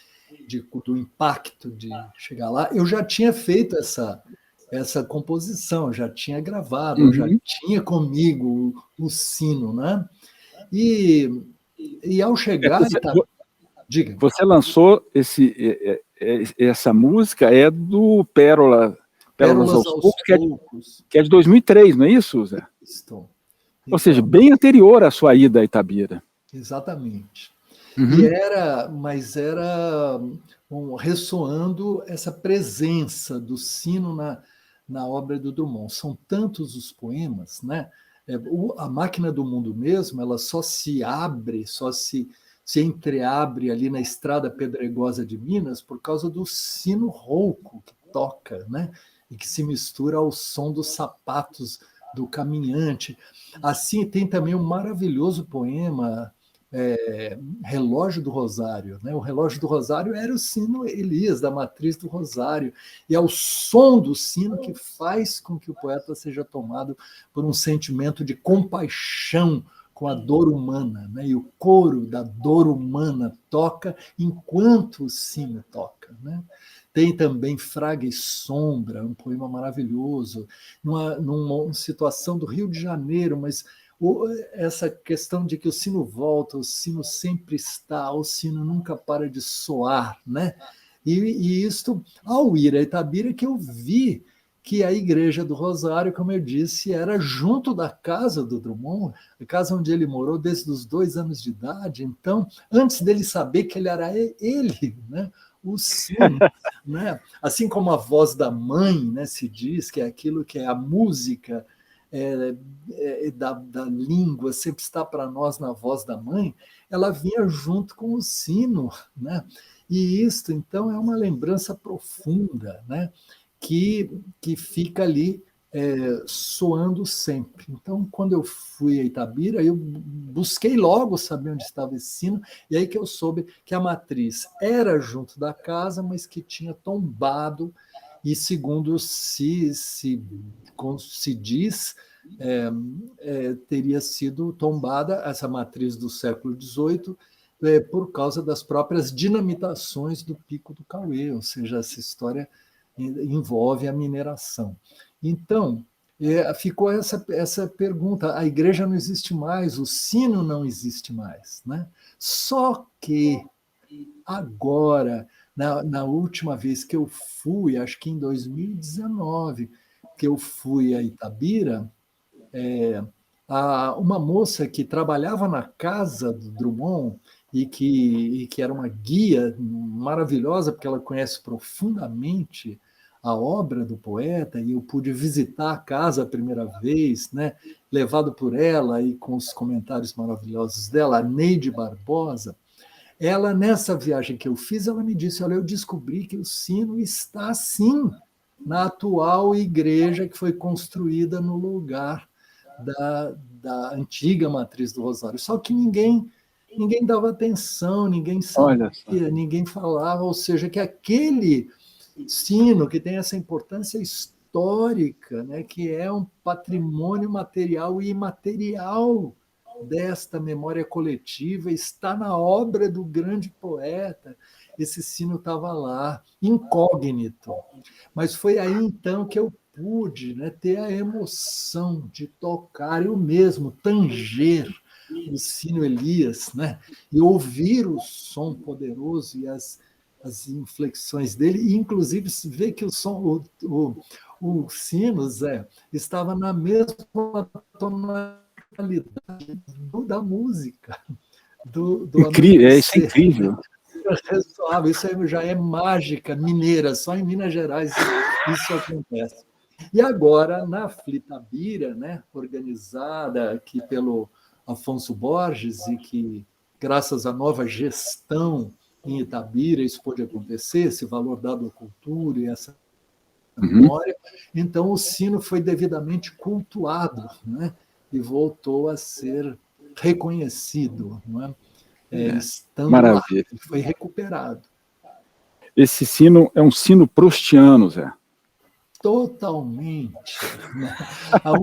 S5: do impacto de chegar lá, eu já tinha feito essa composição, já tinha gravado, eu já tinha comigo o sino, né? E ao chegar... Diga.
S4: Você lançou essa música, é do Pérolas aos Poucos, que é de 2003, não é isso, Zé?
S5: Então,
S4: ou seja, bem anterior à sua ida a Itabira.
S5: Exatamente.
S4: Uhum.
S5: Mas era ressoando essa presença do sino na obra do Drummond. São tantos os poemas, né? A Máquina do Mundo mesmo, ela só se abre, só se entreabre ali na estrada pedregosa de Minas por causa do sino rouco que toca, né? E que se mistura ao som dos sapatos do caminhante. Assim, tem também um maravilhoso poema, Relógio do Rosário, né? O Relógio do Rosário era o sino Elias, da matriz do Rosário, e é o som do sino que faz com que o poeta seja tomado por um sentimento de compaixão com a dor humana, né? E o coro da dor humana toca enquanto o sino toca, né? Tem também Fraga e Sombra, um poema maravilhoso, numa situação do Rio de Janeiro, mas essa questão de que o sino volta, o sino sempre está, o sino nunca para de soar, né? E isto, ao ir a Itabira, que eu vi que a Igreja do Rosário, como eu disse, era junto da casa do Drummond, a casa onde ele morou desde os 2 anos de idade. Então, antes dele saber que ele era ele, né? O sino, né? Assim como a voz da mãe, né, se diz que é aquilo que é a música da língua, sempre está para nós na voz da mãe, ela vinha junto com o sino, né? E isto, então, é uma lembrança profunda, né? Que fica ali soando sempre. Então, quando eu fui a Itabira, eu busquei logo saber onde estava esse sino, e aí que eu soube que a matriz era junto da casa, mas que tinha tombado, e segundo se diz, teria sido tombada essa matriz do século XVIII por causa das próprias dinamitações do Pico do Cauê, ou seja, essa história envolve a mineração. Então, ficou essa pergunta, a igreja não existe mais, o sino não existe mais, né? Só que agora, na última vez que eu fui, acho que em 2019, que eu fui a Itabira, uma moça que trabalhava na casa do Drummond e que era uma guia maravilhosa, porque ela conhece profundamente a obra do poeta, e eu pude visitar a casa a primeira vez, né, levado por ela e com os comentários maravilhosos dela, a Neide Barbosa. Ela, nessa viagem que eu fiz, ela me disse, olha, eu descobri que o sino está, sim, na atual igreja que foi construída no lugar da antiga matriz do Rosário. Só que ninguém dava atenção, ninguém sabia, ninguém falava, ou seja, que aquele sino que tem essa importância histórica, né, que é um patrimônio material e imaterial desta memória coletiva, está na obra do grande poeta. Esse sino estava lá, incógnito. Mas foi aí, então, que eu pude, né, ter a emoção de tocar, eu mesmo, tanger o sino Elias, né, e ouvir o som poderoso e as inflexões dele, e inclusive ver que o som, o sino, Zé, estava na mesma tonalidade da música.
S4: Incrível, isso é incrível.
S5: Isso já é mágica mineira, só em Minas Gerais isso acontece. E agora, na Itabira, né, organizada aqui pelo Afonso Borges, e que, graças à nova gestão em Itabira, isso pôde acontecer, esse valor dado à cultura e essa memória. Então, o sino foi devidamente cultuado, né, e voltou a ser reconhecido, não é?
S4: Maravilha.
S5: Lá, foi recuperado.
S4: Esse sino é um sino proustiano, Zé.
S5: Totalmente. Né? A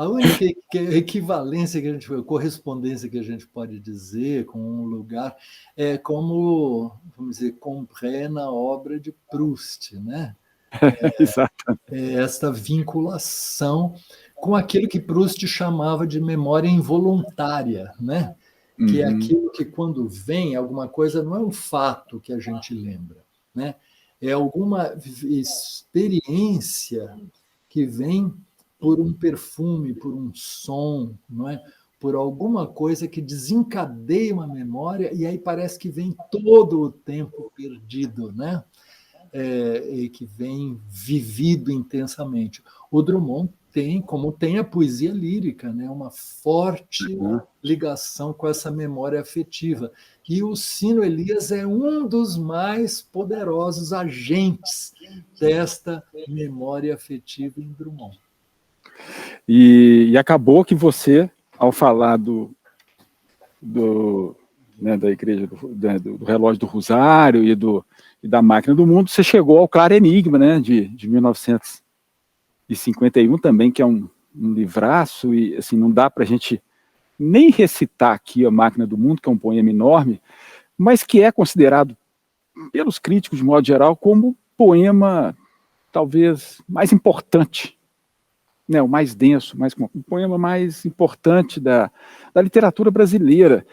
S5: única equivalência que a gente, correspondência que a gente pode dizer com um lugar é como, vamos dizer, Combré na obra de Proust, né?
S4: Exato.
S5: Esta vinculação com aquilo que Proust chamava de memória involuntária, né? Que é aquilo que, quando vem alguma coisa, não é um fato que a gente lembra, né? É alguma experiência que vem por um perfume, por um som, não é? Por alguma coisa que desencadeia uma memória e aí parece que vem todo o tempo perdido, né? E que vem vivido intensamente. O Drummond tem, como tem a poesia lírica, né, uma forte ligação com essa memória afetiva. E o Sino Elias é um dos mais poderosos agentes desta memória afetiva em Drummond.
S4: E acabou que você, ao falar né, da igreja, do relógio do Rosário e da Máquina do Mundo, você chegou ao Claro Enigma, né, de 1951 também, que é um livraço, e assim, não dá para a gente nem recitar aqui a Máquina do Mundo, que é um poema enorme, mas que é considerado pelos críticos, de modo geral, como o poema talvez mais importante, né, o mais denso, um poema mais importante da literatura brasileira.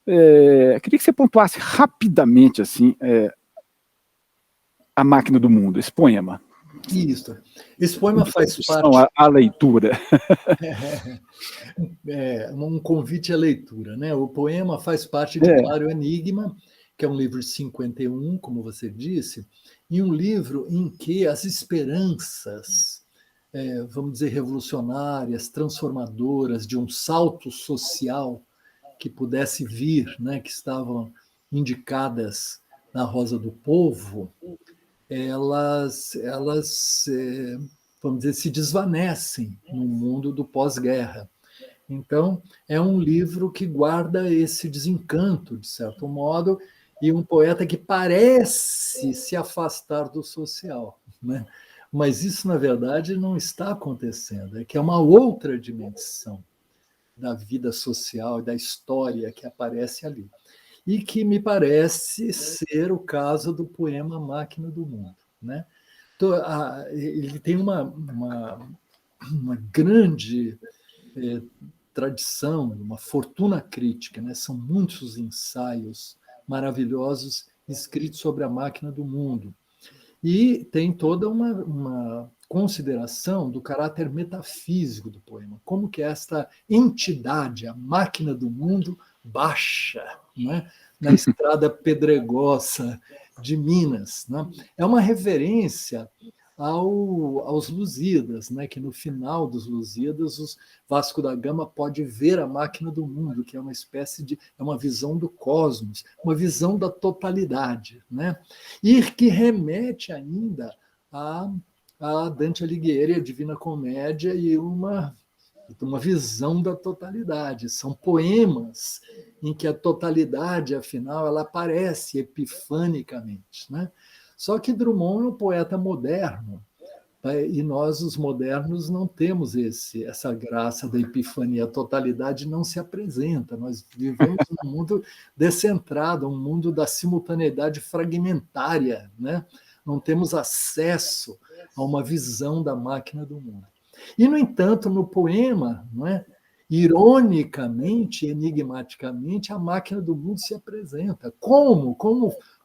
S4: Queria que você pontuasse rapidamente assim, A Máquina do Mundo, esse poema.
S5: Isso. Esse poema faz parte...
S4: A leitura.
S5: Um convite à leitura, né? O poema faz parte de Claro Enigma, que é um livro de 51, como você disse, e um livro em que as esperanças, vamos dizer, revolucionárias, transformadoras, de um salto social que pudesse vir, né, que estavam indicadas na Rosa do Povo, elas vamos dizer, se desvanecem no mundo do pós-guerra. Então, é um livro que guarda esse desencanto, de certo modo, e um poeta que parece se afastar do social, né? Mas isso, na verdade, não está acontecendo, é que é uma outra dimensão da vida social e da história que aparece ali. E que me parece ser o caso do poema Máquina do Mundo, né? Então, ele tem uma grande tradição, uma fortuna crítica, né? São muitos ensaios maravilhosos escritos sobre a Máquina do Mundo. E tem toda uma consideração do caráter metafísico do poema, como que esta entidade, a Máquina do Mundo, baixa, né, na estrada pedregosa de Minas, né? É uma referência aos Lusíadas, né, que no final dos Lusíadas, o Vasco da Gama pode ver a Máquina do Mundo, que é uma espécie de... é uma visão do cosmos, uma visão da totalidade, né? E que remete ainda a Dante Alighieri, a Divina Comédia, e uma visão da totalidade. São poemas em que a totalidade, afinal, ela aparece epifanicamente, né? Só que Drummond é um poeta moderno, e nós, os modernos, não temos essa graça da epifania. A totalidade não se apresenta. Nós vivemos num mundo descentrado, um mundo da simultaneidade fragmentária, né? Não temos acesso a uma visão da Máquina do Mundo. E, no entanto, no poema, não é? Ironicamente, enigmaticamente, a Máquina do Mundo se apresenta. Como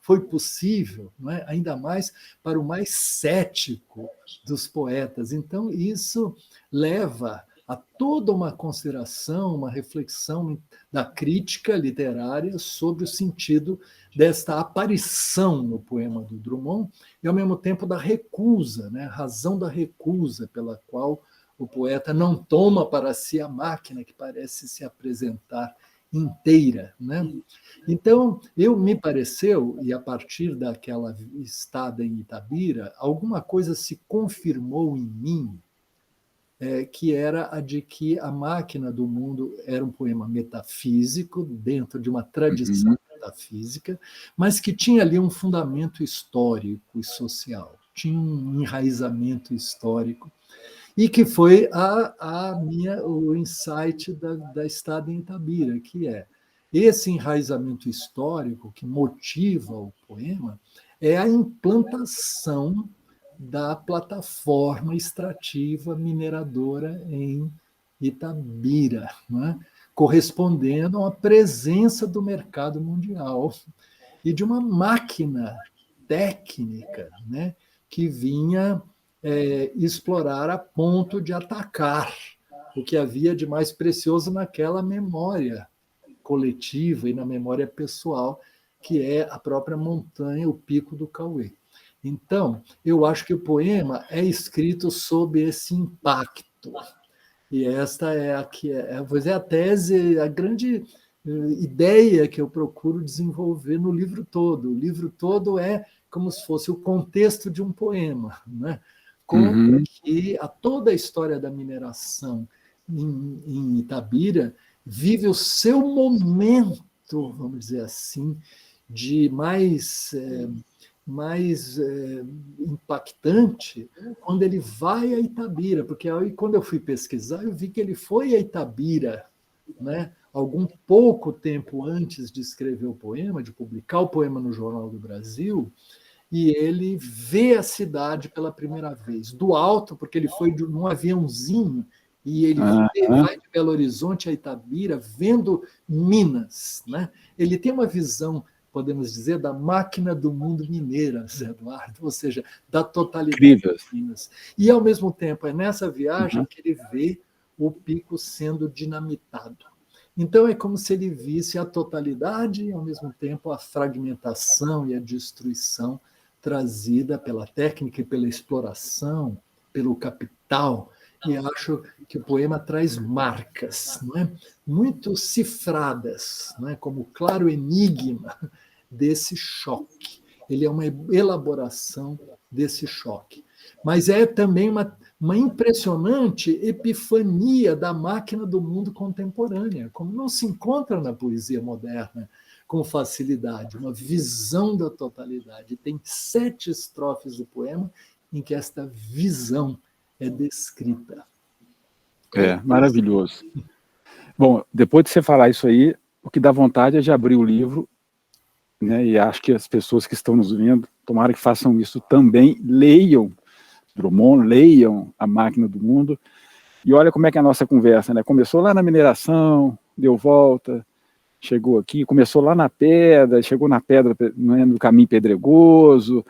S5: foi possível, não é? Ainda mais para o mais cético dos poetas. Então, isso leva a toda uma consideração, uma reflexão da crítica literária sobre o sentido desta aparição no poema do Drummond e, ao mesmo tempo, da recusa, né? A razão da recusa pela qual o poeta não toma para si a máquina que parece se apresentar inteira, né? Então, me pareceu, e a partir daquela estada em Itabira, alguma coisa se confirmou em mim, que era a de que a Máquina do Mundo era um poema metafísico, dentro de uma tradição metafísica, mas que tinha ali um fundamento histórico e social. tinha um enraizamento histórico, e que foi o insight da estada em Itabira, que é esse enraizamento histórico que motiva o poema é a implantação da plataforma extrativa mineradora em Itabira, né? Correspondendo a uma presença do mercado mundial e de uma máquina técnica, né, que vinha explorar a ponto de atacar o que havia de mais precioso naquela memória coletiva e na memória pessoal, que é a própria montanha, o Pico do Cauê. Então, eu acho que o poema é escrito sob esse impacto. E esta é a tese, a grande ideia que eu procuro desenvolver no livro todo. O livro todo é como se fosse o contexto de um poema, né? Como que toda a história da mineração em Itabira vive o seu momento, vamos dizer assim, de mais impactante quando ele vai a Itabira, porque aí, quando eu fui pesquisar, eu vi que ele foi a Itabira, né, algum pouco tempo antes de escrever o poema, de publicar o poema no Jornal do Brasil, e ele vê a cidade pela primeira vez, do alto, porque ele foi num aviãozinho, e ele vai de Belo Horizonte a Itabira, vendo Minas, né? Ele tem uma visão, podemos dizer, da máquina do mundo mineira, Zé Eduardo, ou seja, da totalidade de Minas. E, ao mesmo tempo, é nessa viagem que ele vê o pico sendo dinamitado. Então, é como se ele visse a totalidade e, ao mesmo tempo, a fragmentação e a destruição trazida pela técnica e pela exploração, pelo capital. E acho que o poema traz marcas, não é? Muito cifradas, não é? Como claro enigma desse choque. Ele é uma elaboração desse choque. Mas é também uma impressionante epifania da máquina do mundo contemporânea, como não se encontra na poesia moderna com facilidade, uma visão da totalidade. Tem 7 estrofes do poema em que esta visão é descrita.
S4: Maravilhoso. Bom, depois de você falar isso aí, o que dá vontade é de abrir o livro, né, e acho que as pessoas que estão nos vendo, tomara que façam isso também, leiam Drummond, leiam A Máquina do Mundo, e olha como é que é a nossa conversa, né? Começou lá na mineração, deu volta, chegou aqui, começou lá na pedra, chegou na pedra, né, no caminho pedregoso,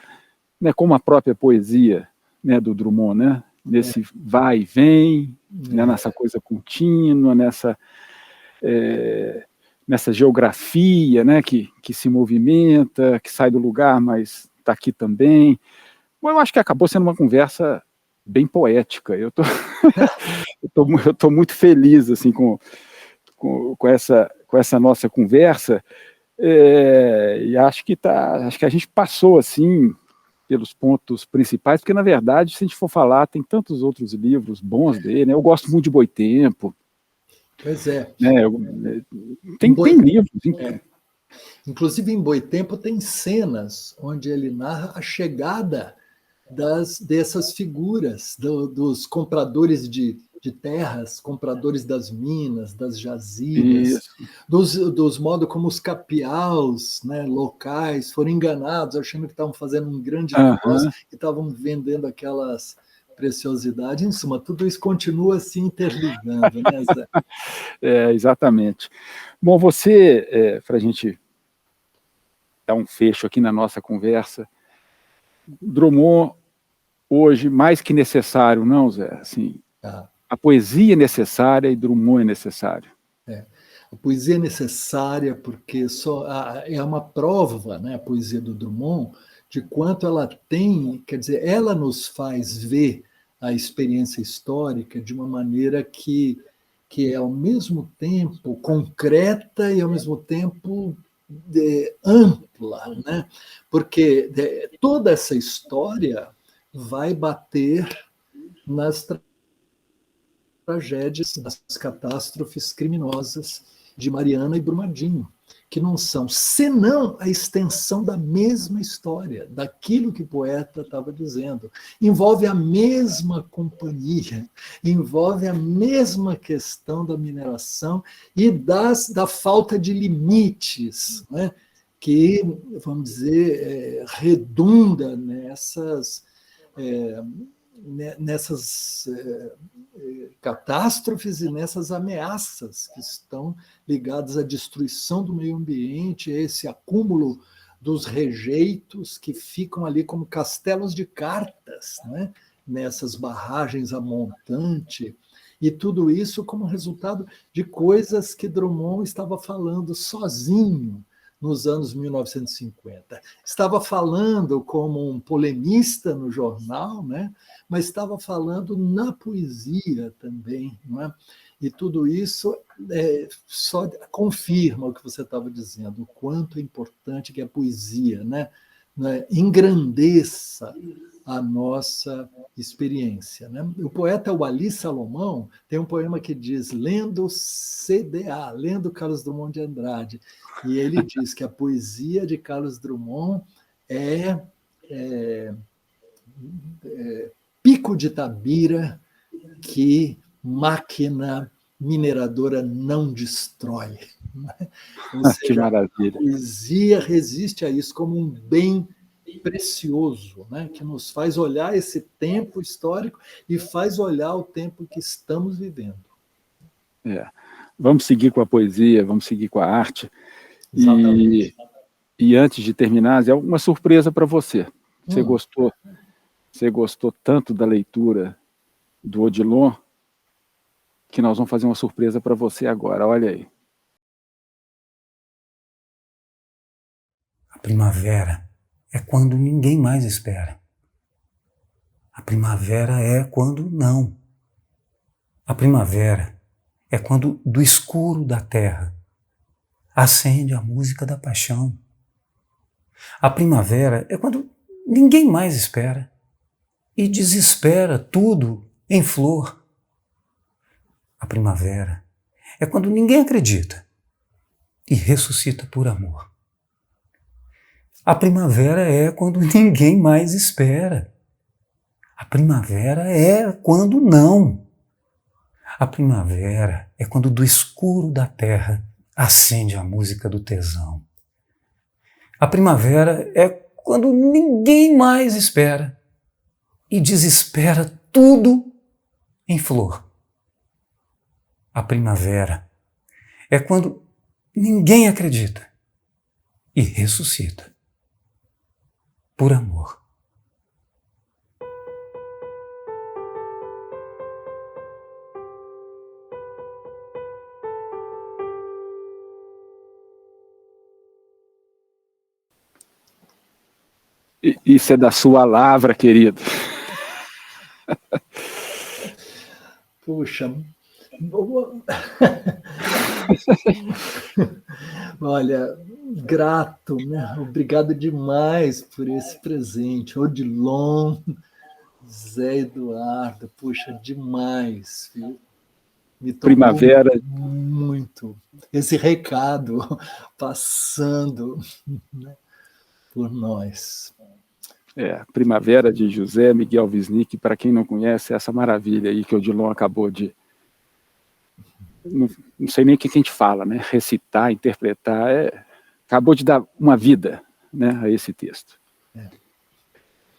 S4: né, como a própria poesia, né, do Drummond, né? Nesse vai e vem, né, nessa coisa contínua, nessa geografia, né, que se movimenta, que sai do lugar, mas está aqui também. Bom, eu acho que acabou sendo uma conversa bem poética. Eu tô muito feliz assim, com essa nossa conversa, e acho que a gente passou assim pelos pontos principais, porque, na verdade, se a gente for falar, tem tantos outros livros bons dele, né? Eu gosto muito de Boitempo.
S5: Pois é.
S4: Né? Tem livros.
S5: Inclusive, em Boitempo tem cenas onde ele narra a chegada dessas figuras, dos compradores de terras, compradores das minas, das jazidas, dos modos como os capiaus, né, locais foram enganados, achando que estavam fazendo um grande negócio e estavam vendendo aquelas preciosidades. Em suma, tudo isso continua se interligando, né, Zé?
S4: Exatamente. Bom, você, para a gente dar um fecho aqui na nossa conversa, Drummond, hoje, mais que necessário, não, Zé? Assim, a poesia é necessária e Drummond é necessário.
S5: A poesia é necessária porque é uma prova, né, a poesia do Drummond, de quanto ela tem, quer dizer, ela nos faz ver a experiência histórica de uma maneira que é, ao mesmo tempo, concreta e, ao mesmo tempo, ampla, né? Porque toda essa história vai bater nas tragédias, das catástrofes criminosas de Mariana e Brumadinho. que não são senão a extensão da mesma história, daquilo que o poeta estava dizendo. Envolve a mesma companhia, envolve a mesma questão da mineração e da falta de limites, né? Que, vamos dizer, redunda nessas catástrofes e nessas ameaças que estão ligadas à destruição do meio ambiente, a esse acúmulo dos rejeitos que ficam ali como castelos de cartas, né? Nessas barragens a montante, e tudo isso como resultado de coisas que Drummond estava falando sozinho nos anos 1950. Estava falando como um polemista no jornal, né? Mas estava falando na poesia também. Não é? E tudo isso só confirma o que você estava dizendo, o quanto é importante que a poesia, né, engrandeça a nossa experiência. Né? O poeta Wallis Salomão tem um poema que diz, lendo CDA, lendo Carlos Drummond de Andrade, e ele diz que a poesia de Carlos Drummond é pico de tabira que máquina mineradora não destrói. Ou seja,
S4: que maravilha.
S5: A poesia resiste a isso como um bem precioso, né? Que nos faz olhar esse tempo histórico e faz olhar o tempo que estamos vivendo.
S4: Vamos seguir com a poesia, vamos seguir com a arte. E antes de terminar, é uma surpresa para você. Você gostou tanto da leitura do Odilon que nós vamos fazer uma surpresa para você agora. Olha aí.
S10: A primavera é quando ninguém mais espera. A primavera é quando não. A primavera é quando do escuro da terra acende a música da paixão. A primavera é quando ninguém mais espera e desespera tudo em flor. A primavera é quando ninguém acredita e ressuscita por amor. A primavera é quando ninguém mais espera. A primavera é quando não. A primavera é quando do escuro da terra acende a música do tesão. A primavera é quando ninguém mais espera e desespera tudo em flor. A primavera é quando ninguém acredita e ressuscita por amor.
S4: Isso é da sua lavra, querido.
S5: Puxa, olha, grato, né? Obrigado demais por esse presente. Odilon, Zé Eduardo, puxa, demais, viu? Me tocou
S4: Primavera.
S5: Muito. Esse recado passando, né, por nós.
S4: Primavera de José Miguel Wisnik, para quem não conhece, essa maravilha aí que o Odilon acabou de... Não sei nem o que a gente fala, né? Recitar, interpretar, acabou de dar uma vida, né, a esse texto.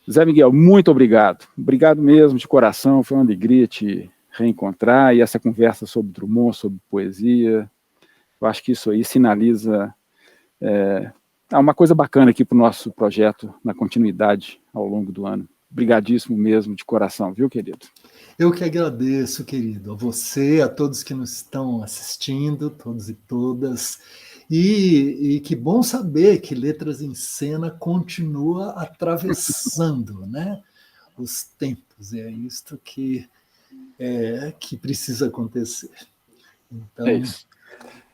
S4: Zé Miguel, muito obrigado. Obrigado mesmo, de coração, foi uma alegria te reencontrar, e essa conversa sobre Drummond, sobre poesia, eu acho que isso aí sinaliza uma coisa bacana aqui para o nosso projeto, na continuidade ao longo do ano. Obrigadíssimo mesmo, de coração, viu, querido?
S5: Eu que agradeço, querido, a você, a todos que nos estão assistindo, todos e todas, e que bom saber que Letras em Cena continua atravessando, né, os tempos, é isto que precisa acontecer. Então,
S4: é isso.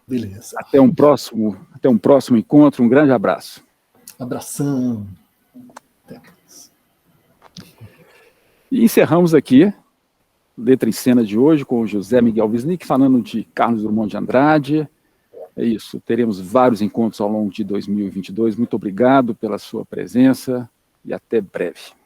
S5: Beleza.
S4: Até um próximo encontro, um grande abraço.
S5: Abração. Até mais.
S4: E encerramos aqui Letra em Cena de hoje com o José Miguel Wisnik, falando de Carlos Drummond de Andrade, É isso, teremos vários encontros ao longo de 2022. Muito obrigado pela sua presença e até breve.